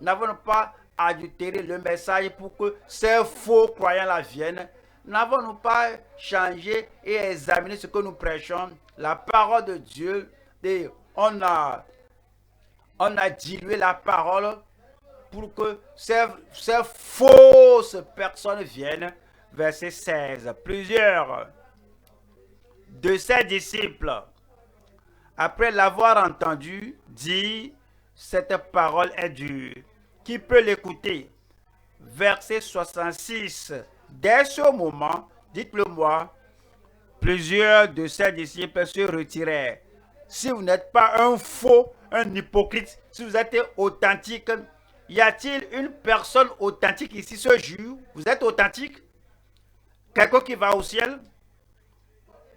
N'avons-nous pas adultéré le message pour que ces faux croyants-là viennent? N'avons-nous pas changé et examiné ce que nous prêchons? La parole de Dieu, et on a dilué la parole pour que ces fausses personnes viennent. Verset 16. Plusieurs de ses disciples, après l'avoir entendu, dit, cette parole est dure. Qui peut l'écouter? Verset 66. Dès ce moment, dites-le moi, plusieurs de ses disciples se retirèrent. Si vous n'êtes pas un faux, un hypocrite, si vous êtes authentique, y a-t-il une personne authentique ici ce jour? Vous êtes authentique? Quelqu'un qui va au ciel?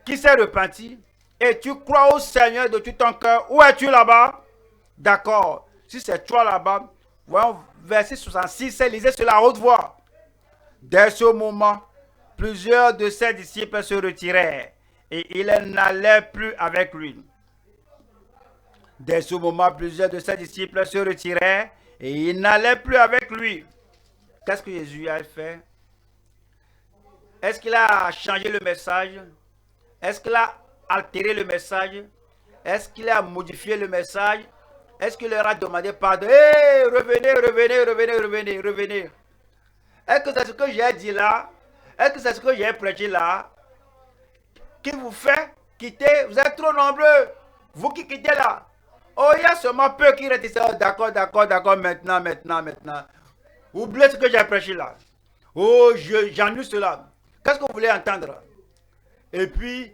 Qui s'est repenti? Et tu crois au Seigneur de tout ton cœur? Où es-tu là-bas? D'accord. Si c'est toi là-bas, voyons verset 66, lisez cela à haute voix. Dès ce moment, plusieurs de ses disciples se retirèrent et ils n'allaient plus avec lui. Dès ce moment, plusieurs de ses disciples se retirèrent et ils n'allaient plus avec lui. Qu'est-ce que Jésus a fait? Est-ce qu'il a changé le message? Est-ce qu'il a altéré le message? Est-ce qu'il a modifié le message? Est-ce qu'il leur a demandé pardon? Hey, revenez, revenez, revenez, revenez, revenez. Est-ce que c'est ce que j'ai dit là? Est-ce que c'est ce que j'ai prêché là? Qui vous fait quitter? Vous êtes trop nombreux. Vous qui quittez là. Oh, il y a seulement peu qui restent. Oh, d'accord, d'accord, d'accord, maintenant. Oubliez ce que j'ai prêché là. Oh, j'annule cela. Qu'est-ce que vous voulez entendre? Et puis,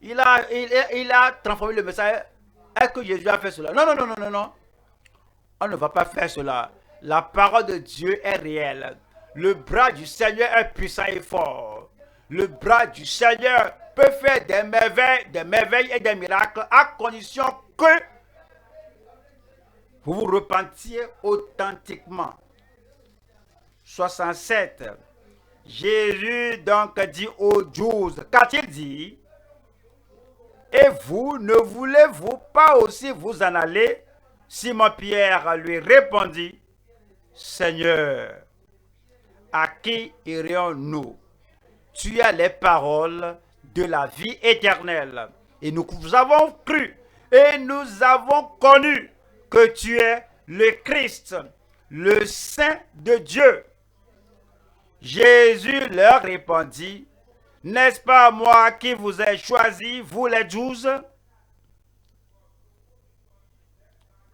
il a transformé le message. Est-ce que Jésus a fait cela? Non. On ne va pas faire cela. La parole de Dieu est réelle. Le bras du Seigneur est puissant et fort. Le bras du Seigneur peut faire des merveilles et des miracles à condition que vous vous repentiez authentiquement. 67. Jésus donc dit aux 12, qu'a-t-il dit? Et vous, ne voulez-vous pas aussi vous en aller? Simon-Pierre lui répondit, Seigneur, à qui irions-nous? Tu as les paroles de la vie éternelle. Et nous avons cru et nous avons connu que tu es le Christ, le Saint de Dieu. Jésus leur répondit, n'est-ce pas moi qui vous ai choisi, vous les 12?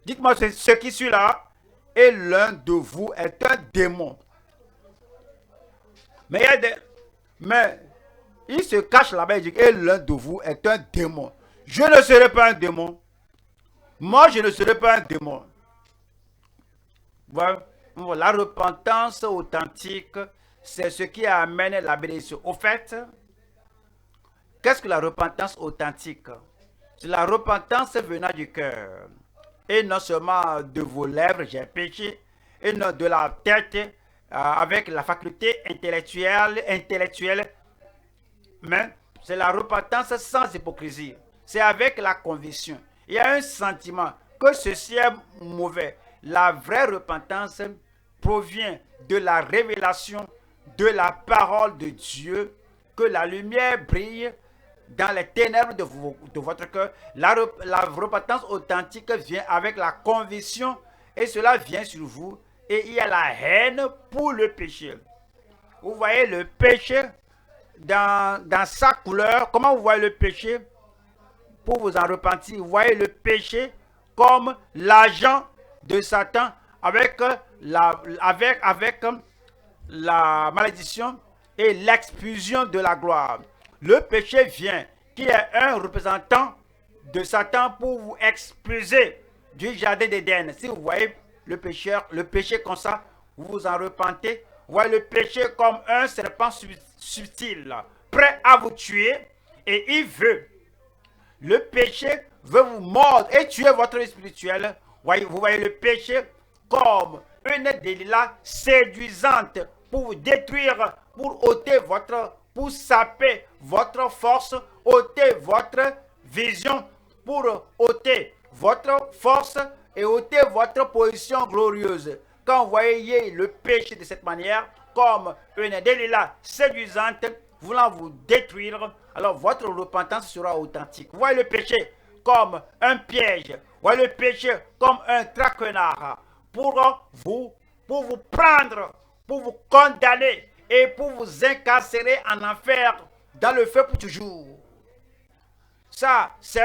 Dites-moi ce qui suit là. Et l'un de vous est un démon. Mais il se cache là-bas et dit, et l'un de vous est un démon. Je ne serai pas un démon. Moi, je ne serai pas un démon. Voilà. La repentance authentique, c'est ce qui amène la bénédiction. Au fait, qu'est-ce que la repentance authentique? C'est la repentance venant du cœur. Et non seulement de vos lèvres, j'ai péché, et non de la tête, avec la faculté intellectuelle, mais c'est la repentance sans hypocrisie. C'est avec la conviction. Il y a un sentiment que ceci est mauvais. La vraie repentance provient de la révélation de la parole de Dieu, que la lumière brille dans les ténèbres de votre cœur. La repentance authentique vient avec la conviction et cela vient sur vous et il y a la haine pour le péché. Vous voyez, le péché dans sa couleur, comment vous voyez le péché pour vous en repentir? Vous voyez le péché comme l'agent de Satan avec la malédiction et l'expulsion de la gloire. Le péché vient, qui est un représentant de Satan pour vous expulser du jardin d'Éden. Si vous voyez le péché comme ça, vous vous en repentez. Vous voyez le péché comme un serpent subtil, prêt à vous tuer, et le péché veut vous mordre et tuer votre vie spirituelle. Vous voyez le péché comme une délila séduisante pour vous détruire, pour ôter pour saper votre force, ôter votre vision, pour ôter votre force et ôter votre position glorieuse. Quand vous voyez le péché de cette manière, comme une délila séduisante, voulant vous détruire, alors votre repentance sera authentique. Vous voyez le péché comme un piège, vous voyez le péché comme un traquenard pour vous prendre, pour vous condamner et pour vous incarcérer en enfer dans le feu pour toujours. Ça, c'est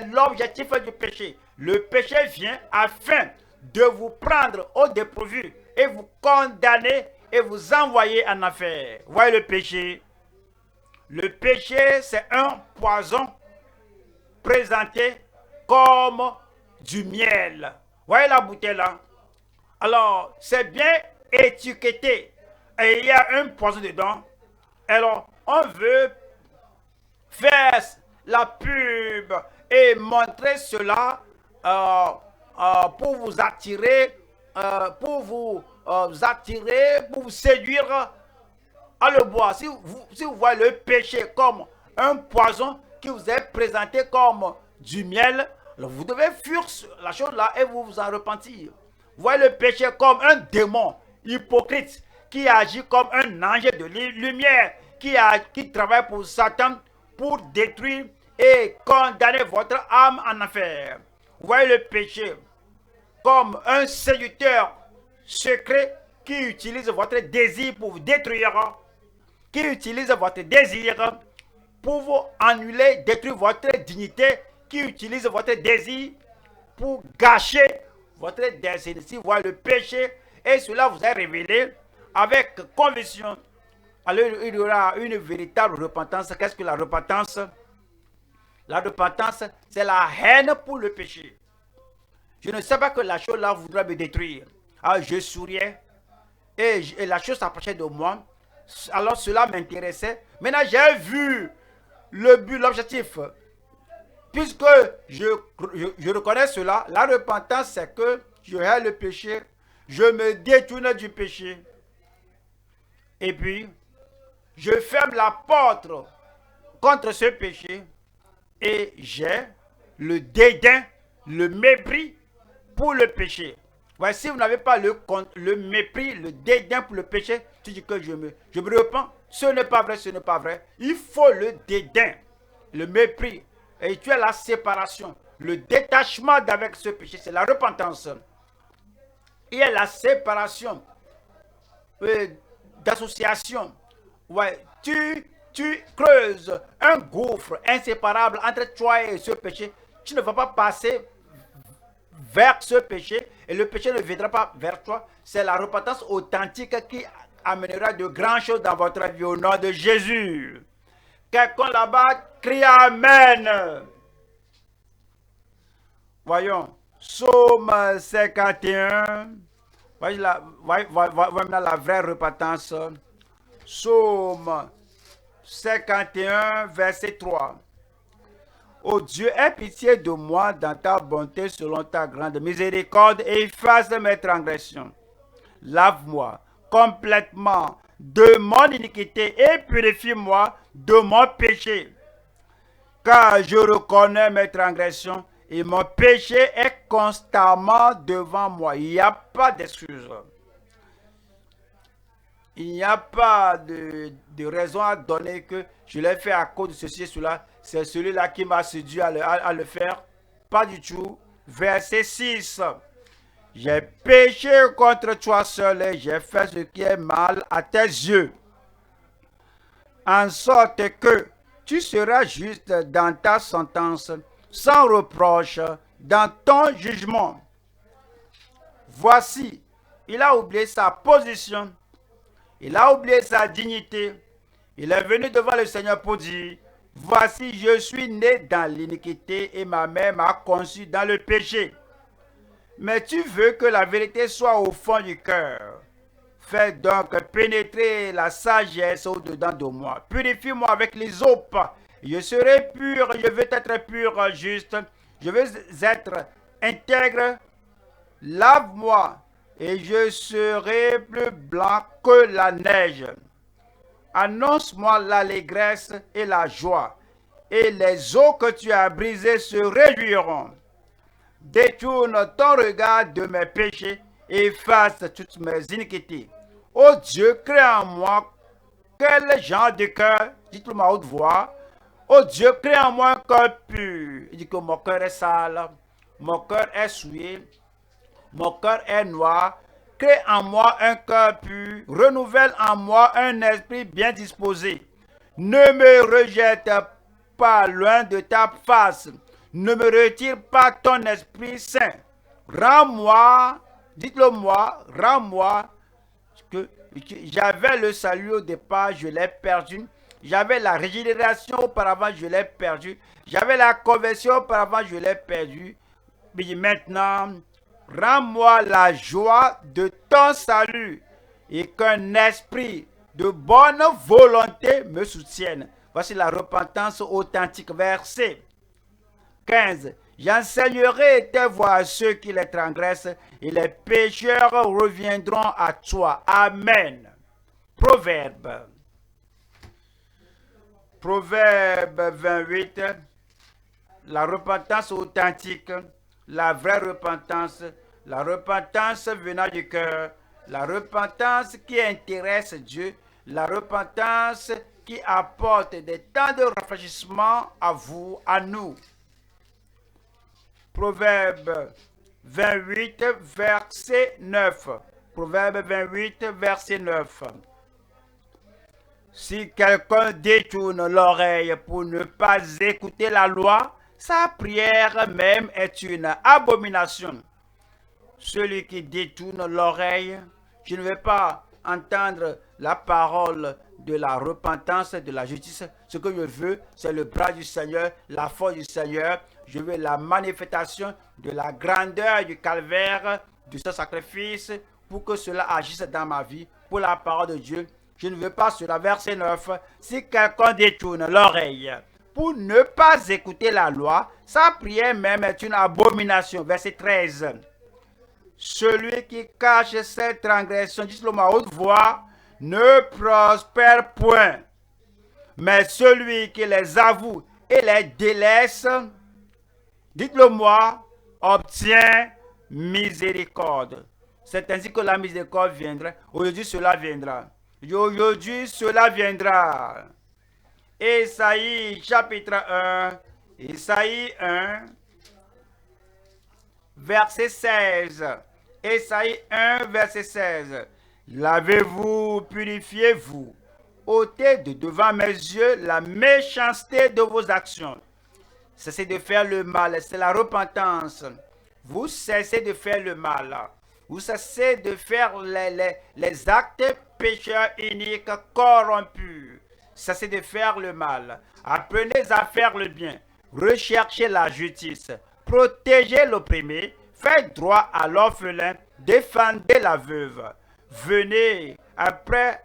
l'objectif du péché. Le péché vient afin de vous prendre au dépourvu et vous condamner et vous envoyer en enfer. Vous voyez le péché? Le péché, c'est un poison présenté comme du miel. Vous voyez la bouteille là? Alors, c'est bien étiqueté et il y a un poison dedans. Alors, on veut faire la pub et montrer cela pour vous attirer, pour vous séduire à le boire. Si vous voyez le péché comme un poison qui vous est présenté comme du miel, alors vous devez fuir la chose là et vous en repentir. Vous voyez le péché comme un démon hypocrite qui agit comme un ange de lumière qui travaille pour Satan pour détruire et condamner votre âme en enfer. Vous voyez le péché comme un séducteur secret qui utilise votre désir pour vous détruire, qui utilise votre désir pour vous annuler, détruire votre dignité, qui utilise votre désir pour gâcher votre destin. Si vous voyez le péché et cela vous est révélé avec conviction, alors il y aura une véritable repentance. Qu'est-ce que la repentance? La repentance, c'est la haine pour le péché. Je ne sais pas que la chose là voudrait me détruire. Alors je souriais et la chose s'approchait de moi. Alors cela m'intéressait. Maintenant j'ai vu le but, l'objectif. Puisque je reconnais cela, la repentance c'est que je hais le péché, je me détourne du péché. Et puis, je ferme la porte contre ce péché et j'ai le dédain, le mépris pour le péché. Ouais, si vous n'avez pas le mépris, le dédain pour le péché, tu dis que je me repens. Ce n'est pas vrai, ce n'est pas vrai. Il faut le dédain, le mépris. Et tu as la séparation, le détachement d'avec ce péché, c'est la repentance. Il y a la séparation d'association. Ouais, tu creuses un gouffre inséparable entre toi et ce péché. Tu ne vas pas passer vers ce péché et le péché ne viendra pas vers toi. C'est la repentance authentique qui amènera de grandes choses dans votre vie au nom de Jésus. Quelqu'un là-bas crie Amen. Voyons, Psaume 51. Voyez maintenant la vraie repentance. Psaume 51, verset 3. Ô Dieu, aie pitié de moi dans ta bonté selon ta grande miséricorde et efface mes transgressions. Lave-moi complètement de mon iniquité et purifie-moi de mon péché. Car je reconnais mes transgressions et mon péché est constamment devant moi. Il n'y a pas d'excuse. Il n'y a pas de raison à donner que je l'ai fait à cause de ceci et cela. C'est celui-là qui m'a séduit à le faire. Pas du tout. Verset 6. J'ai péché contre toi seul et j'ai fait ce qui est mal à tes yeux, en sorte que tu seras juste dans ta sentence, sans reproche dans ton jugement. Voici, il a oublié sa position, il a oublié sa dignité. Il est venu devant le Seigneur pour dire, voici, je suis né dans l'iniquité et ma mère m'a conçu dans le péché. Mais tu veux que la vérité soit au fond du cœur. Fais donc pénétrer la sagesse au-dedans de moi. Purifie-moi avec les eaux. Je serai pur, je veux être pur, juste. Je veux être intègre. Lave-moi et je serai plus blanc que la neige. Annonce-moi l'allégresse et la joie, et les eaux que tu as brisées se réjouiront. Détourne ton regard de mes péchés et efface toutes mes iniquités. Ô Dieu, crée en moi quel genre de cœur, dites-le à haute voix. Ô Dieu, crée en moi un cœur pur. Il dit que mon cœur est sale, mon cœur est souillé, mon cœur est noir. Crée en moi un cœur pur, renouvelle en moi un esprit bien disposé. Ne me rejette pas loin de ta face. Ne me retire pas ton Esprit Saint. Rends-moi, dites-le moi, rends-moi, que j'avais le salut au départ, je l'ai perdu. J'avais la régénération auparavant, je l'ai perdu. J'avais la conversion auparavant, je l'ai perdu. Mais maintenant, rends-moi la joie de ton salut et qu'un esprit de bonne volonté me soutienne. Voici la repentance authentique, verset 15. J'enseignerai tes voies à ceux qui les transgressent et les pécheurs reviendront à toi. Amen. Proverbe. Proverbe 28. La repentance authentique, la vraie repentance, la repentance venant du cœur, la repentance qui intéresse Dieu, la repentance qui apporte des temps de rafraîchissement à vous, à nous. Proverbe 28, verset 9. Proverbe 28, verset 9. Si quelqu'un détourne l'oreille pour ne pas écouter la loi, sa prière même est une abomination. Celui qui détourne l'oreille, je ne vais pas entendre la parole de la repentance, de la justice. Ce que je veux, c'est le bras du Seigneur, la force du Seigneur. Je veux la manifestation de la grandeur du calvaire, de ce sacrifice, pour que cela agisse dans ma vie, pour la parole de Dieu. Je ne veux pas cela. Verset 9. Si quelqu'un détourne l'oreille pour ne pas écouter la loi, sa prière même est une abomination. Verset 13. Celui qui cache ses transgressions, dites-le à haute voix, ne prospère point. Mais celui qui les avoue et les délaisse, dites-le moi, obtient miséricorde. C'est ainsi que la miséricorde viendra. Aujourd'hui, cela viendra. Aujourd'hui, cela viendra. Ésaïe chapitre 1. Ésaïe 1, verset 16. Ésaïe 1, verset 16. Lavez-vous, purifiez-vous. Ôtez de devant mes yeux la méchanceté de vos actions. Cessez de faire le mal, c'est la repentance. Vous cessez de faire le mal. Vous cessez de faire les actes pécheurs iniques, corrompus. Cessez de faire le mal. Apprenez à faire le bien. Recherchez la justice. Protégez l'opprimé. Faites droit à l'orphelin. Défendez la veuve. Venez après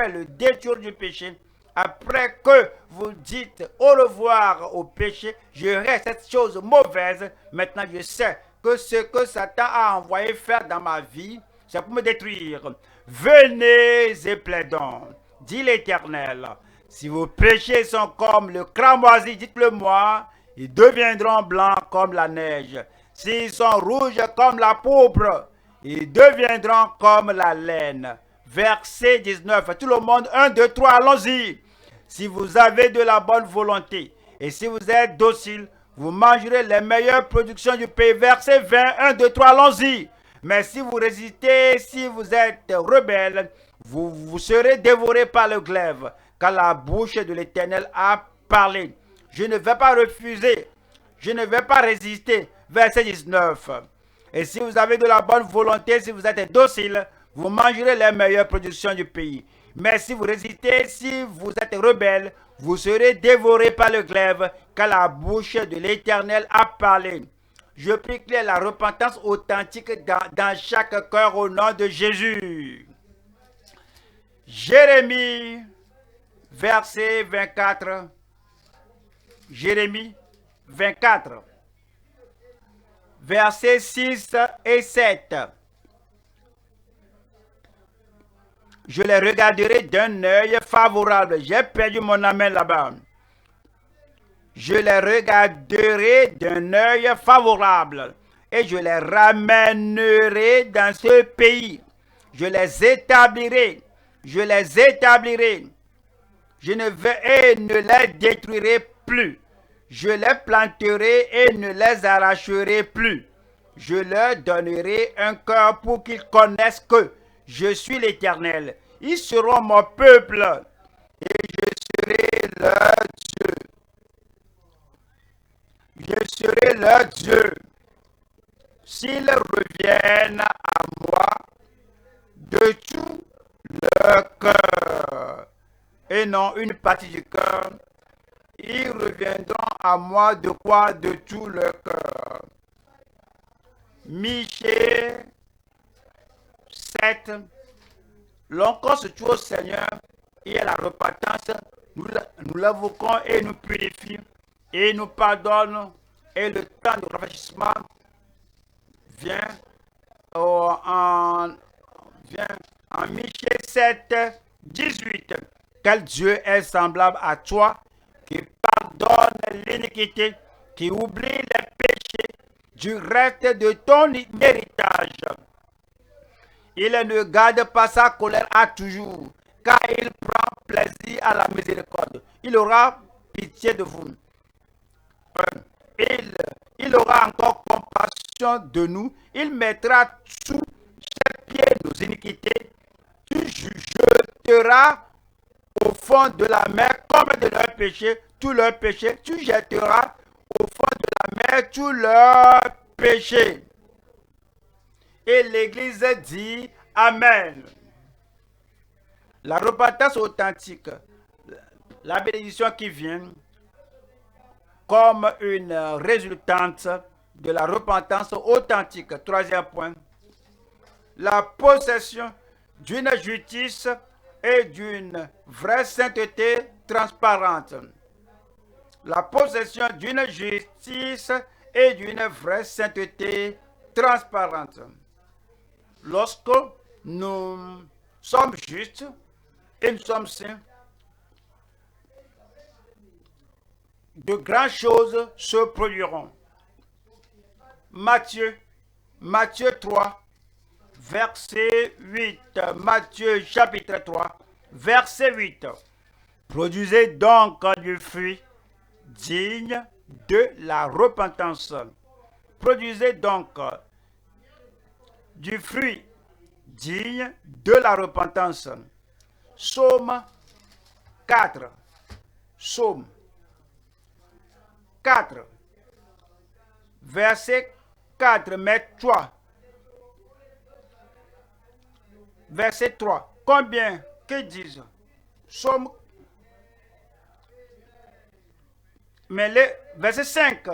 le détour du péché. Après que vous dites au revoir au péché, je reste cette chose mauvaise. Maintenant, je sais que ce que Satan a envoyé faire dans ma vie, c'est pour me détruire. Venez et plaidons, dit l'Éternel. Si vos péchés sont comme le cramoisi, dites-le moi, ils deviendront blancs comme la neige. S'ils sont rouges comme la pourpre, ils deviendront comme la laine. Verset 19. Tout le monde, 1, 2, 3, allons-y. Si vous avez de la bonne volonté et si vous êtes docile, vous mangerez les meilleures productions du pays. Verset 20, 1, 2, 3, allons-y. Mais si vous résistez, si vous êtes rebelle, vous serez dévorés par le glaive, car la bouche de l'Éternel a parlé. Je ne vais pas refuser, je ne vais pas résister. Verset 19. Et si vous avez de la bonne volonté, si vous êtes docile, vous mangerez les meilleures productions du pays. Mais si vous résistez, si vous êtes rebelle, vous serez dévorés par le glaive, car la bouche de l'Éternel a parlé. Je prie qu'il y ait la repentance authentique dans chaque cœur au nom de Jésus. Jérémie, verset 24. Jérémie 24, versets 6 et 7. Je les regarderai d'un œil favorable. J'ai perdu mon amen là-bas. Je les regarderai d'un œil favorable et je les ramènerai dans ce pays. Je les établirai. Je les établirai. Je ne vais et ne les détruirai plus. Je les planterai et ne les arracherai plus. Je leur donnerai un cœur pour qu'ils connaissent que je suis l'Éternel. Ils seront mon peuple et je serai leur Dieu. Je serai leur Dieu. S'ils reviennent à moi de tout leur cœur et non une partie du cœur, ils reviendront à moi de quoi? De tout leur cœur. Michée 7. L'encore se trouve au Seigneur et à la repentance, nous l'invoquons et nous purifions et nous pardonne et le temps de rafraîchissement vient en Michée 7, 18. Quel Dieu est semblable à toi, qui pardonne l'iniquité, qui oublie les péchés du reste de ton héritage. Il ne garde pas sa colère à toujours, car il prend plaisir à la miséricorde. Il aura pitié de vous. Il aura encore compassion de nous. Il mettra sous ses pieds nos iniquités. Tu jeteras au fond de la mer comme de leurs péchés, tous leurs péchés. Tu jetteras au fond de la mer tous leurs péchés. Et l'Église dit Amen. La repentance authentique, la bénédiction qui vient comme une résultante de la repentance authentique. Troisième point, la possession d'une justice et d'une vraie sainteté transparente. La possession d'une justice et d'une vraie sainteté transparente. Lorsque nous sommes justes et nous sommes saints, de grandes choses se produiront. Matthieu 3, verset 8. Matthieu chapitre 3, verset 8. Produisez donc du fruit digne de la repentance. Produisez donc du fruit digne de la repentance. Psaume 4. Psaume 4. Verset 4, mais 3. Verset 3. Combien? Que disent? Psaume. Mais le verset 5.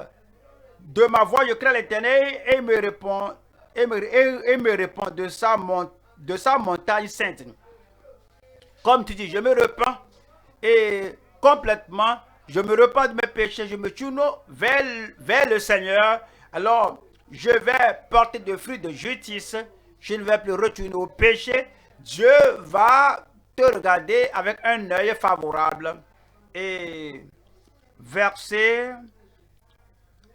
De ma voix, je crie à l'Éternel et il me répond. Et me répond de sa montagne sainte. Comme tu dis, je me repens et complètement, je me repens de mes péchés, je me tourne vers le Seigneur. Alors, je vais porter des fruits de justice, je ne vais plus retourner au péché. Dieu va te regarder avec un œil favorable. Et verset,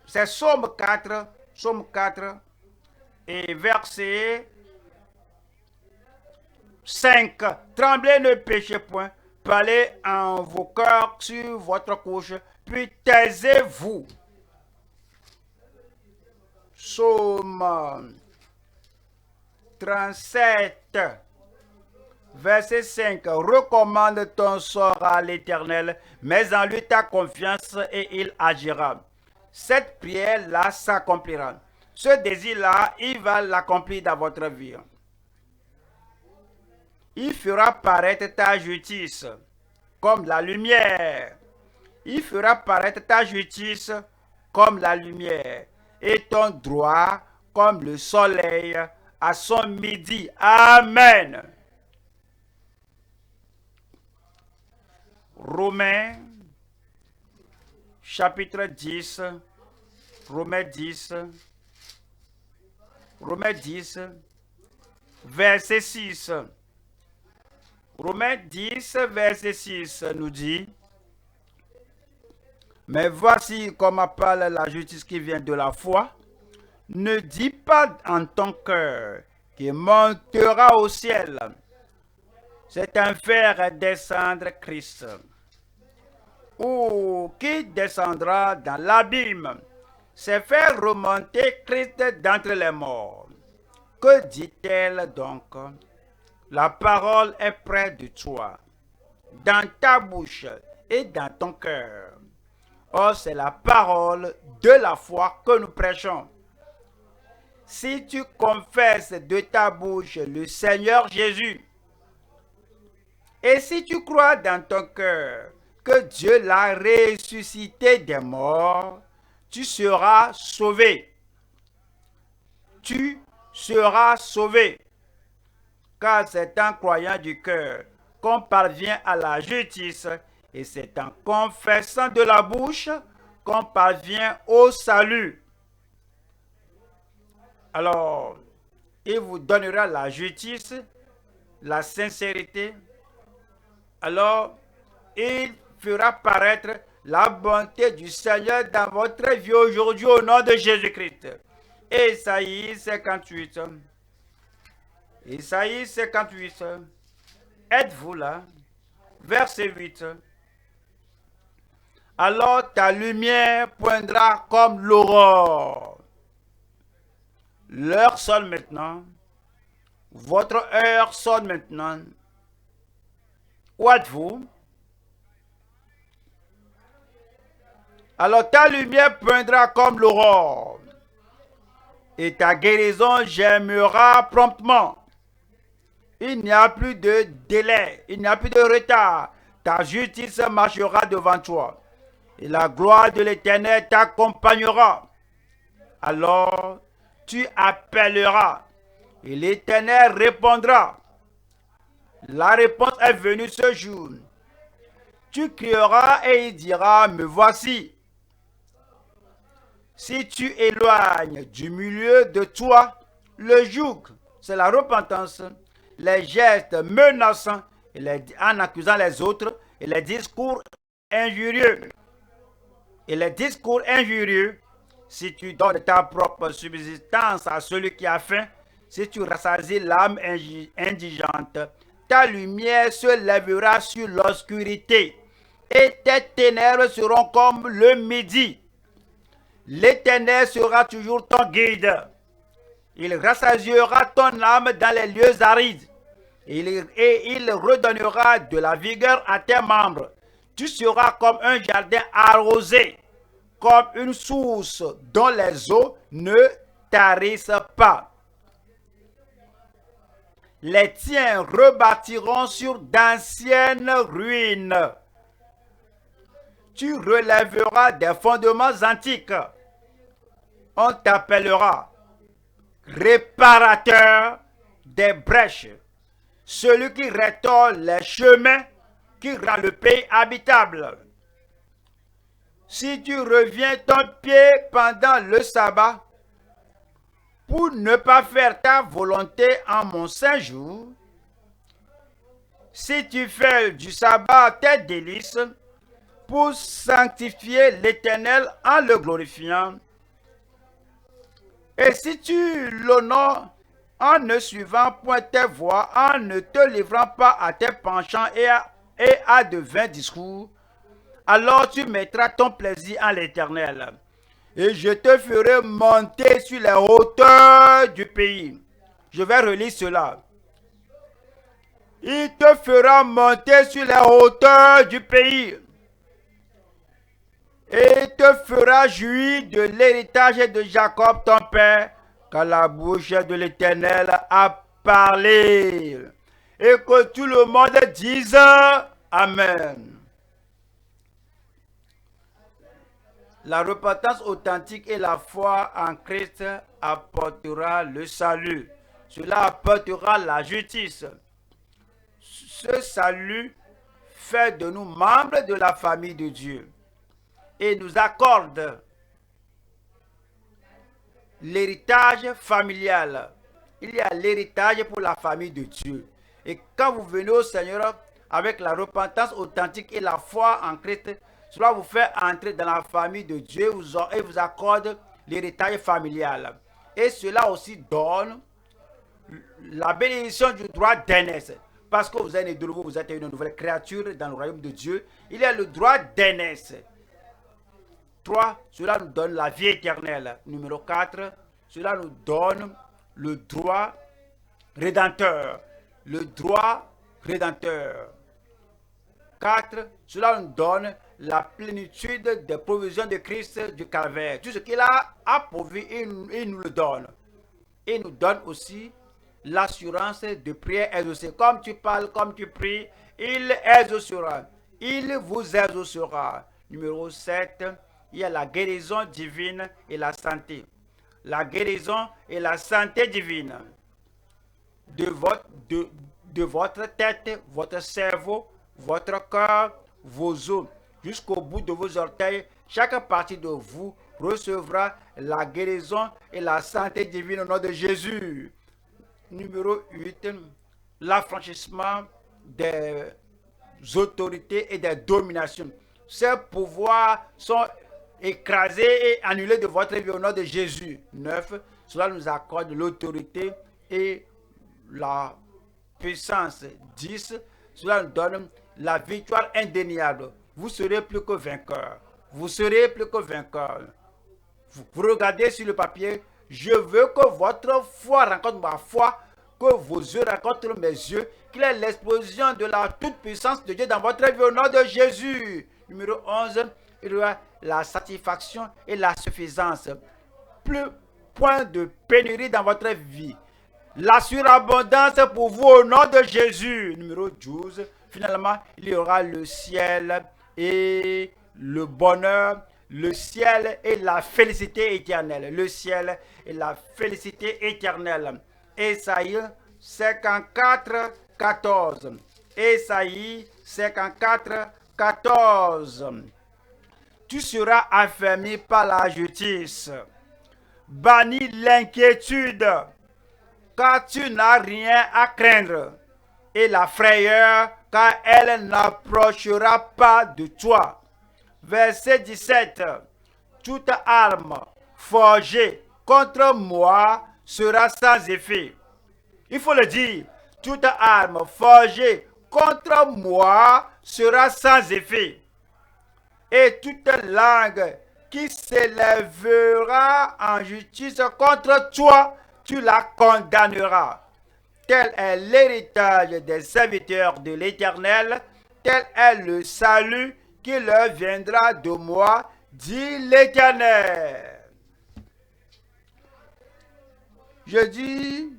c'est Psaume 4, et verset 5. Tremblez, ne péchez point. Parlez en vos cœurs sur votre couche, puis taisez-vous. Psaume 37, verset 5. Recommande ton sort à l'Éternel, mets en lui ta confiance et il agira. Cette prière-là s'accomplira. Ce désir-là, il va l'accomplir dans votre vie. Il fera paraître ta justice comme la lumière. Il fera paraître ta justice comme la lumière et ton droit comme le soleil à son midi. Amen. Romains, chapitre 10, Romains 10, verset 6. Romains 10, verset 6 nous dit: mais voici comment parle la justice qui vient de la foi. Ne dis pas en ton cœur qu'il montera au ciel. C'est un faire descendre Christ. Ou qui descendra dans l'abîme. C'est faire remonter Christ d'entre les morts. Que dit-elle donc? La parole est près de toi, dans ta bouche et dans ton cœur. Or, c'est la parole de la foi que nous prêchons. Si tu confesses de ta bouche le Seigneur Jésus, et si tu crois dans ton cœur que Dieu l'a ressuscité des morts, tu seras sauvé. Tu seras sauvé. Car c'est en croyant du cœur qu'on parvient à la justice, et c'est en confessant de la bouche qu'on parvient au salut. Alors, il vous donnera la justice, la sincérité. Alors, il fera paraître la bonté du Seigneur dans votre vie aujourd'hui au nom de Jésus-Christ. Ésaïe 58. Ésaïe 58. Êtes-vous là? Verset 8. Alors ta lumière poindra comme l'aurore. L'heure sonne maintenant. Votre heure sonne maintenant. Où êtes-vous? Alors ta lumière poindra comme l'aurore. Et ta guérison germera promptement. Il n'y a plus de délai, il n'y a plus de retard. Ta justice marchera devant toi. Et la gloire de l'Éternel t'accompagnera. Alors tu appelleras et l'Éternel répondra. La réponse est venue ce jour. Tu crieras et il dira, me voici. Si tu éloignes du milieu de toi le joug, c'est la repentance, les gestes menaçants en accusant les autres et les discours injurieux. Et les discours injurieux, si tu donnes ta propre subsistance à celui qui a faim, si tu rassasies l'âme indigente, ta lumière se lèvera sur l'obscurité et tes ténèbres seront comme le midi. L'Éternel sera toujours ton guide. Il rassasiera ton âme dans les lieux arides et il redonnera de la vigueur à tes membres. Tu seras comme un jardin arrosé, comme une source dont les eaux ne tarissent pas. Les tiens rebâtiront sur d'anciennes ruines. Tu relèveras des fondements antiques. On t'appellera réparateur des brèches, celui qui restaure les chemins, qui rend le pays habitable. Si tu reviens ton pied pendant le sabbat, pour ne pas faire ta volonté en mon saint jour, si tu fais du sabbat tes délices, pour sanctifier l'Éternel en le glorifiant, et si tu l'honores en ne suivant point tes voies, en ne te livrant pas à tes penchants et à de vains discours, alors tu mettras ton plaisir en l'Éternel. Et je te ferai monter sur les hauteurs du pays. Je vais relire cela. Il te fera monter sur les hauteurs du pays et te fera jouir de l'héritage de Jacob ton père, car la bouche de l'Éternel a parlé. Et que tout le monde dise Amen. La repentance authentique et la foi en Christ apportera le salut. Cela apportera la justice. Ce salut fait de nous membres de la famille de Dieu et nous accorde l'héritage familial. Il y a l'héritage pour la famille de Dieu. Et quand vous venez au Seigneur avec la repentance authentique et la foi en Christ, cela vous fait entrer dans la famille de Dieu et vous accorde l'héritage familial. Et cela aussi donne la bénédiction du droit d'aînesse. Parce que vous êtes né de nouveau, vous êtes une nouvelle créature dans le royaume de Dieu. Il y a le droit d'aînesse. 3, cela nous donne la vie éternelle. Numéro 4, cela nous donne le droit rédempteur. Le droit rédempteur. 4, cela nous donne la plénitude des provisions de Christ du calvaire. Tout ce qu'il a pourvu, il nous le donne. Il nous donne aussi l'assurance de prière exaucée. Comme tu parles, comme tu pries, il exaucera. Il vous exaucera. Numéro 7, il y a la guérison divine et la santé. La guérison et la santé divine de votre tête, votre cerveau, votre cœur, vos os, jusqu'au bout de vos orteils. Chaque partie de vous recevra la guérison et la santé divine au nom de Jésus. Numéro 8, l'affranchissement des autorités et des dominations. Ces pouvoirs sont écrasés et annulés de votre vie au nom de Jésus. 9, cela nous accorde l'autorité et la puissance. 10, cela nous donne la victoire indéniable. Vous serez plus que vainqueur. Vous serez plus que vainqueur. Vous regardez sur le papier. Je veux que votre foi rencontre ma foi, que vos yeux rencontrent mes yeux, qu'il y ait l'explosion de la toute-puissance de Dieu dans votre vie au nom de Jésus. Numéro 11, il y a la satisfaction et la suffisance. Plus point de pénurie dans votre vie. La surabondance pour vous au nom de Jésus. Numéro 12, finalement, il y aura le ciel et le bonheur, le ciel et la félicité éternelle. Le ciel et la félicité éternelle. Ésaïe 54, 14. Ésaïe 54, 14. Tu seras affermi par la justice. Bannis l'inquiétude, car tu n'as rien à craindre, et la frayeur, car elle n'approchera pas de toi. Verset 17. Toute arme forgée contre moi sera sans effet. Il faut le dire. Toute arme forgée contre moi sera sans effet. Et toute langue qui s'élèvera en justice contre toi, tu la condamneras. Tel est l'héritage des serviteurs de l'Éternel, tel est le salut qui leur viendra de moi, dit l'Éternel. Je dis,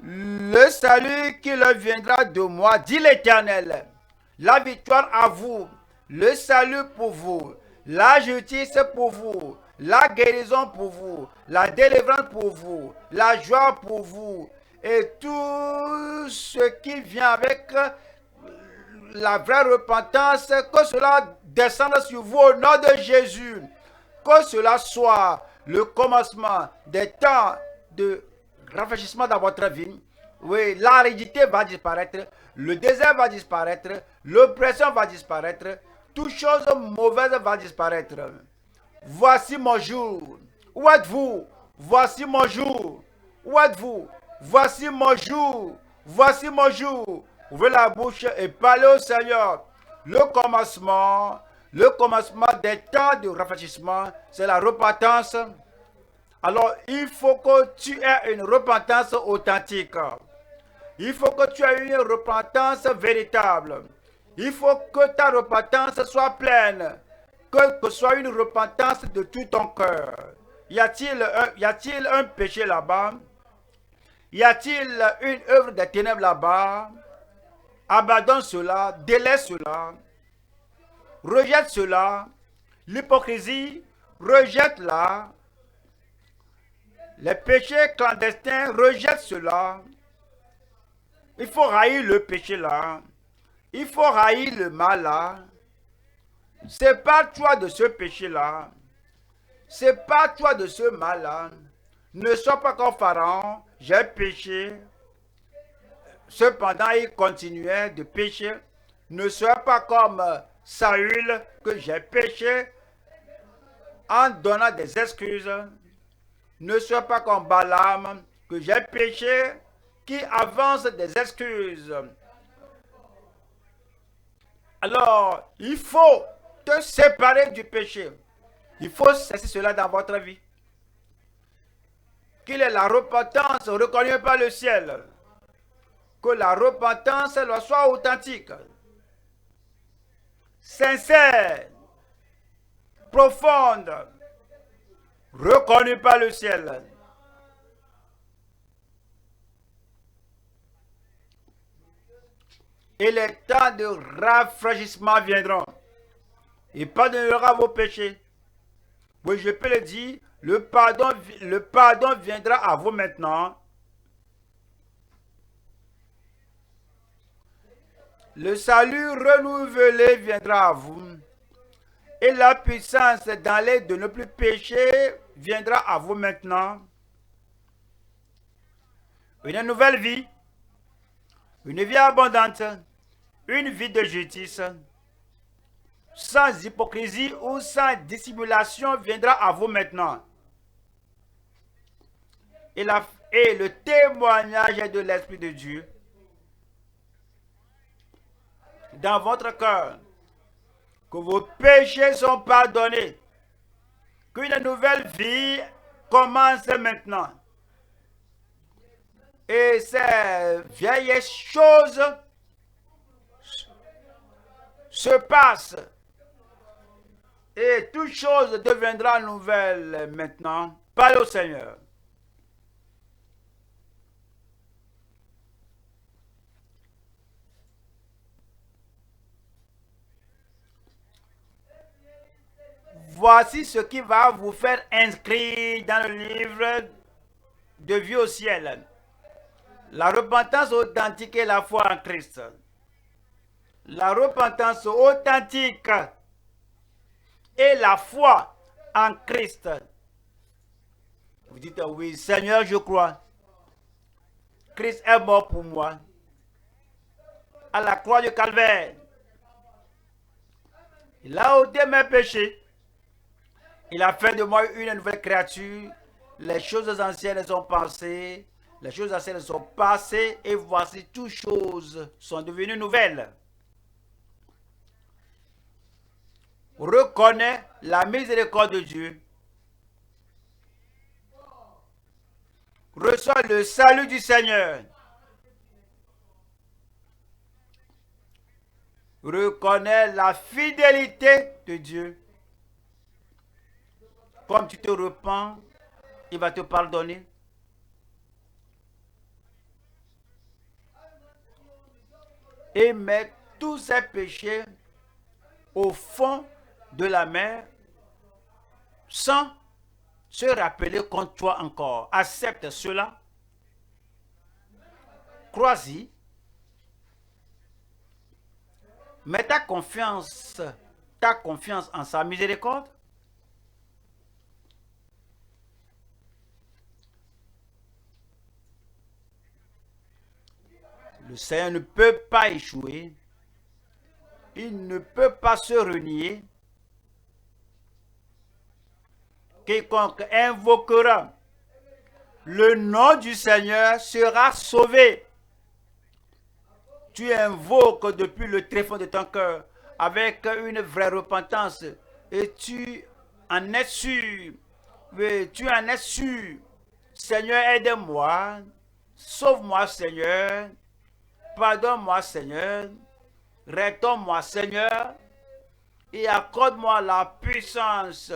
le salut qui leur viendra de moi, dit l'Éternel. La victoire à vous, le salut pour vous, la justice pour vous, la guérison pour vous, la délivrance pour vous, la joie pour vous, et tout ce qui vient avec la vraie repentance, que cela descende sur vous au nom de Jésus. Que cela soit le commencement des temps de rafraîchissement dans votre vie. Oui, l'aridité va disparaître, le désert va disparaître, l'oppression va disparaître, toute chose mauvaise va disparaître. Voici mon jour. Où êtes-vous? Voici mon jour. Où êtes-vous? Voici mon jour. Voici mon jour. Ouvrez la bouche et parlez au Seigneur. Le commencement des temps de rafraîchissement, c'est la repentance Alors, il faut que tu aies une repentance authentique. Il faut que tu aies une repentance véritable. Il faut que ta repentance soit pleine. Que ce soit une repentance de tout ton cœur. Y a-t-il un péché là-bas? Y a-t-il une œuvre des ténèbres là-bas? Abandonne cela, délaisse cela, rejette cela. L'hypocrisie, rejette-la. Les péchés clandestins, rejette cela. Il faut haïr le péché là. Il faut haïr le mal là. Sépare-toi de ce péché là. Sépare-toi de ce mal là. Ne sois pas comme Pharaon. J'ai péché. Cependant, il continuait de pécher. Ne sois pas comme Saül, que j'ai péché en donnant des excuses. Ne sois pas comme Balaam, que j'ai péché, qui avance des excuses. Alors, il faut te séparer du péché. Il faut cesser cela dans votre vie. Qu'il est la repentance reconnue par le ciel. Que la repentance soit authentique, sincère, profonde, reconnue par le ciel. Et les temps de rafraîchissement viendront. Il pardonnera vos péchés. Oui, je peux le dire, le pardon viendra à vous maintenant. Le salut renouvelé viendra à vous. Et la puissance d'aller de ne plus pécher viendra à vous maintenant. Une nouvelle vie. Une vie abondante. Une vie de justice. Sans hypocrisie ou sans dissimulation viendra à vous maintenant. Et le témoignage de l'Esprit de Dieu dans votre cœur, que vos péchés sont pardonnés, qu'une nouvelle vie commence maintenant. Et ces vieilles choses se passent. Et toute chose deviendra nouvelle maintenant. Parlez au Seigneur. Voici ce qui va vous faire inscrire dans le livre de vie au ciel. La repentance authentique et la foi en Christ. La repentance authentique et la foi en Christ. Vous dites, oui, Seigneur, je crois. Christ est mort pour moi. À la croix du Calvaire. Il a ôté mes péchés. Il a fait de moi une nouvelle créature. Les choses anciennes sont passées. Les choses anciennes sont passées. Et voici, toutes choses sont devenues nouvelles. Reconnais la miséricorde de Dieu. Reçois le salut du Seigneur. Reconnais la fidélité de Dieu. Comme tu te repens, il va te pardonner. Et mets tous ces péchés au fond de la mer sans se rappeler contre toi encore. Accepte cela. Crois-y. Mets ta confiance en sa miséricorde. Le Seigneur ne peut pas échouer. Il ne peut pas se renier. Quiconque invoquera le nom du Seigneur sera sauvé. Tu invoques depuis le tréfonds de ton cœur avec une vraie repentance et tu en es sûr. Oui, tu en es sûr. Seigneur, aide-moi. Sauve-moi, Seigneur. Pardonne-moi, Seigneur. Retourne-moi, Seigneur. Et accorde-moi la puissance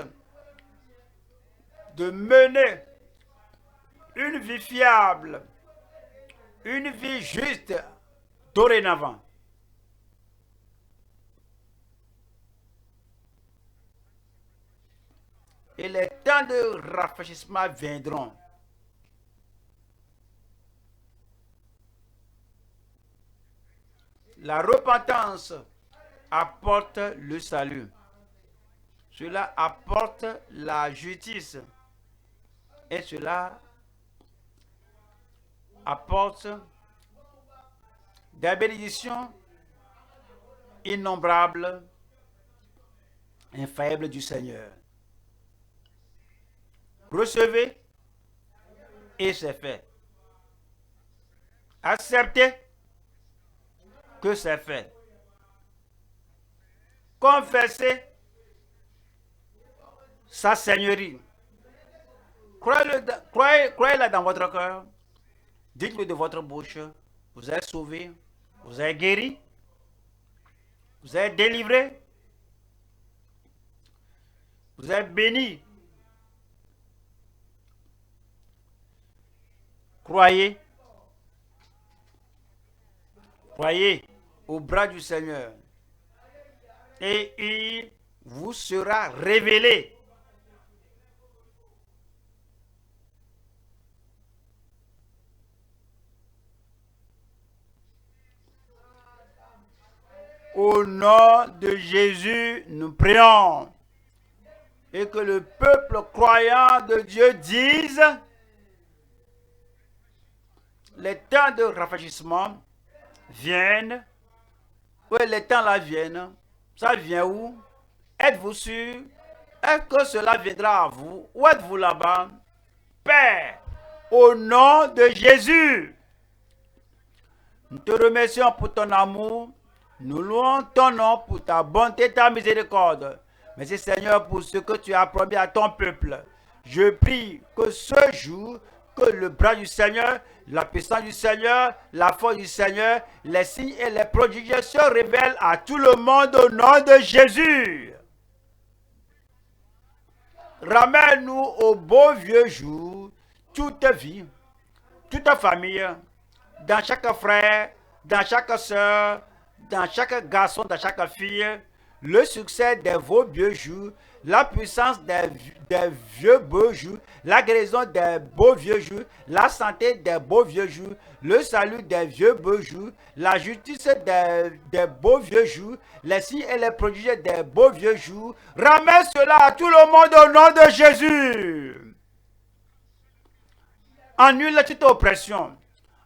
de mener une vie fiable, une vie juste dorénavant. Et les temps de rafraîchissement viendront. La repentance apporte le salut. Cela apporte la justice. Et cela apporte des bénédictions innombrables, infaillibles du Seigneur. Recevez et c'est fait. Acceptez que c'est fait. Confessez sa seigneurie. Croyez-la dans votre cœur. Dites-le de votre bouche. Vous êtes sauvé. Vous êtes guéri. Vous êtes délivré. Vous êtes béni. Croyez. Croyez au bras du Seigneur. Et il vous sera révélé. Au nom de Jésus, nous prions. Et que le peuple croyant de Dieu dise: les temps de rafraîchissement viennent. Oui, les temps là viennent. Ça vient où? Êtes-vous sûr? Est-ce que cela viendra à vous? Où êtes-vous là-bas? Père, au nom de Jésus, nous te remercions pour ton amour. Nous louons ton nom pour ta bonté et ta miséricorde. Merci Seigneur pour ce que tu as promis à ton peuple. Je prie que ce jour, que le bras du Seigneur, la puissance du Seigneur, la force du Seigneur, les signes et les prodiges se révèlent à tout le monde au nom de Jésus. Ramène-nous au beau vieux jour, toute vie, toute famille, dans chaque frère, dans chaque soeur, dans chaque garçon, dans chaque fille, le succès des beaux vieux jours, la puissance des vieux beaux jours, la guérison des beaux vieux jours, la santé des beaux vieux jours, le salut des vieux beaux jours, la justice des beaux vieux jours, les signes et les prodiges des beaux vieux jours. Ramène cela à tout le monde au nom de Jésus. Annule toute oppression,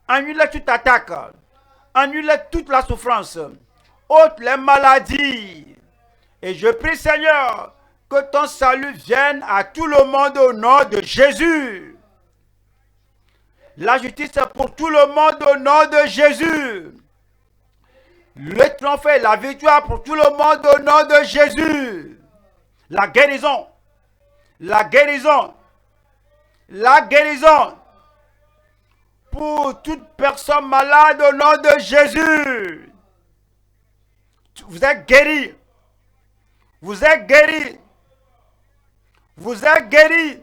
annule toute attaque, annule toute la souffrance, ôte les maladies. Et je prie, Seigneur, que ton salut vienne à tout le monde au nom de Jésus. La justice pour tout le monde au nom de Jésus. Le triomphe et la victoire pour tout le monde au nom de Jésus. La guérison. La guérison. La guérison. Pour toute personne malade au nom de Jésus. Vous êtes guéris. Vous êtes guéris. Vous êtes guéris.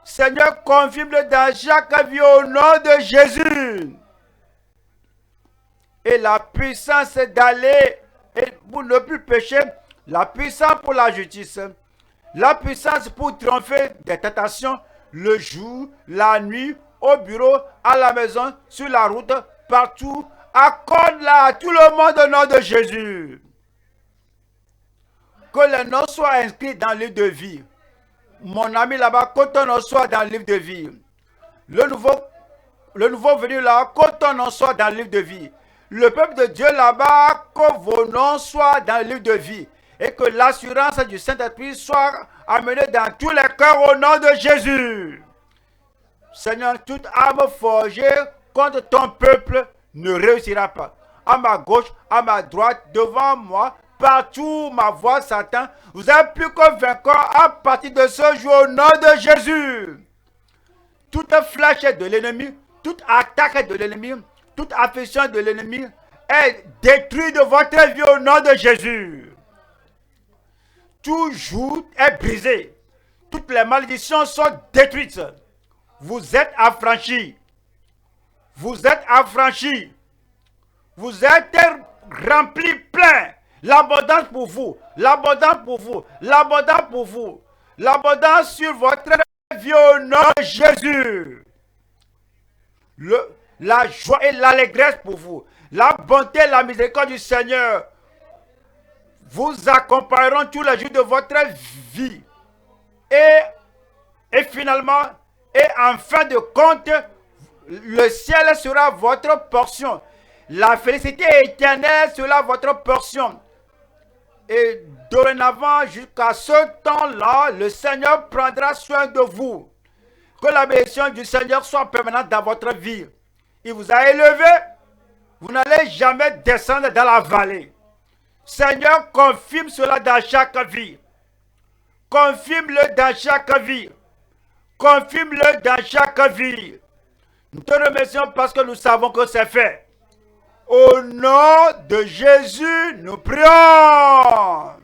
Seigneur, confirme-le dans chaque vie au nom de Jésus. Et la puissance d'aller pour ne plus pécher, la puissance pour la justice, la puissance pour triompher des tentations, le jour, la nuit, au bureau, à la maison, sur la route, partout, accorde-la à tout le monde au nom de Jésus. Que les noms soient inscrits dans le livre de vie. Mon ami là-bas, que ton nom soit dans le livre de vie. Le nouveau venu là, que ton nom soit dans le livre de vie. Le peuple de Dieu là-bas, que vos noms soient dans le livre de vie. Et que l'assurance du Saint-Esprit soit amenée dans tous les cœurs au nom de Jésus. Seigneur, toute arme forgée contre ton peuple ne réussira pas. À ma gauche, à ma droite, devant moi, partout ma voix, Satan. Vous êtes plus que vainqueur à partir de ce jour au nom de Jésus. Toute flèche de l'ennemi, toute attaque de l'ennemi, toute affection de l'ennemi est détruite de votre vie au nom de Jésus. Tout joug est brisé. Toutes les malédictions sont détruites. Vous êtes affranchis. Vous êtes affranchis. Vous êtes remplis plein. L'abondance pour vous. L'abondance pour vous. L'abondance pour vous. L'abondance sur votre vie au nom de Jésus. La joie et l'allégresse pour vous. La bonté et la miséricorde du Seigneur vous accompagneront tous les jours de votre vie. Et finalement, et en fin de compte, le ciel sera votre portion. La félicité éternelle sera votre portion. Et dorénavant, jusqu'à ce temps-là, le Seigneur prendra soin de vous. Que la bénédiction du Seigneur soit permanente dans votre vie. Il vous a élevé. Vous n'allez jamais descendre dans la vallée. Seigneur, confirme cela dans chaque vie. Confirme-le dans chaque vie. Confirme-le dans chaque vie. Nous te remercions parce que nous savons que c'est fait. Au nom de Jésus, nous prions.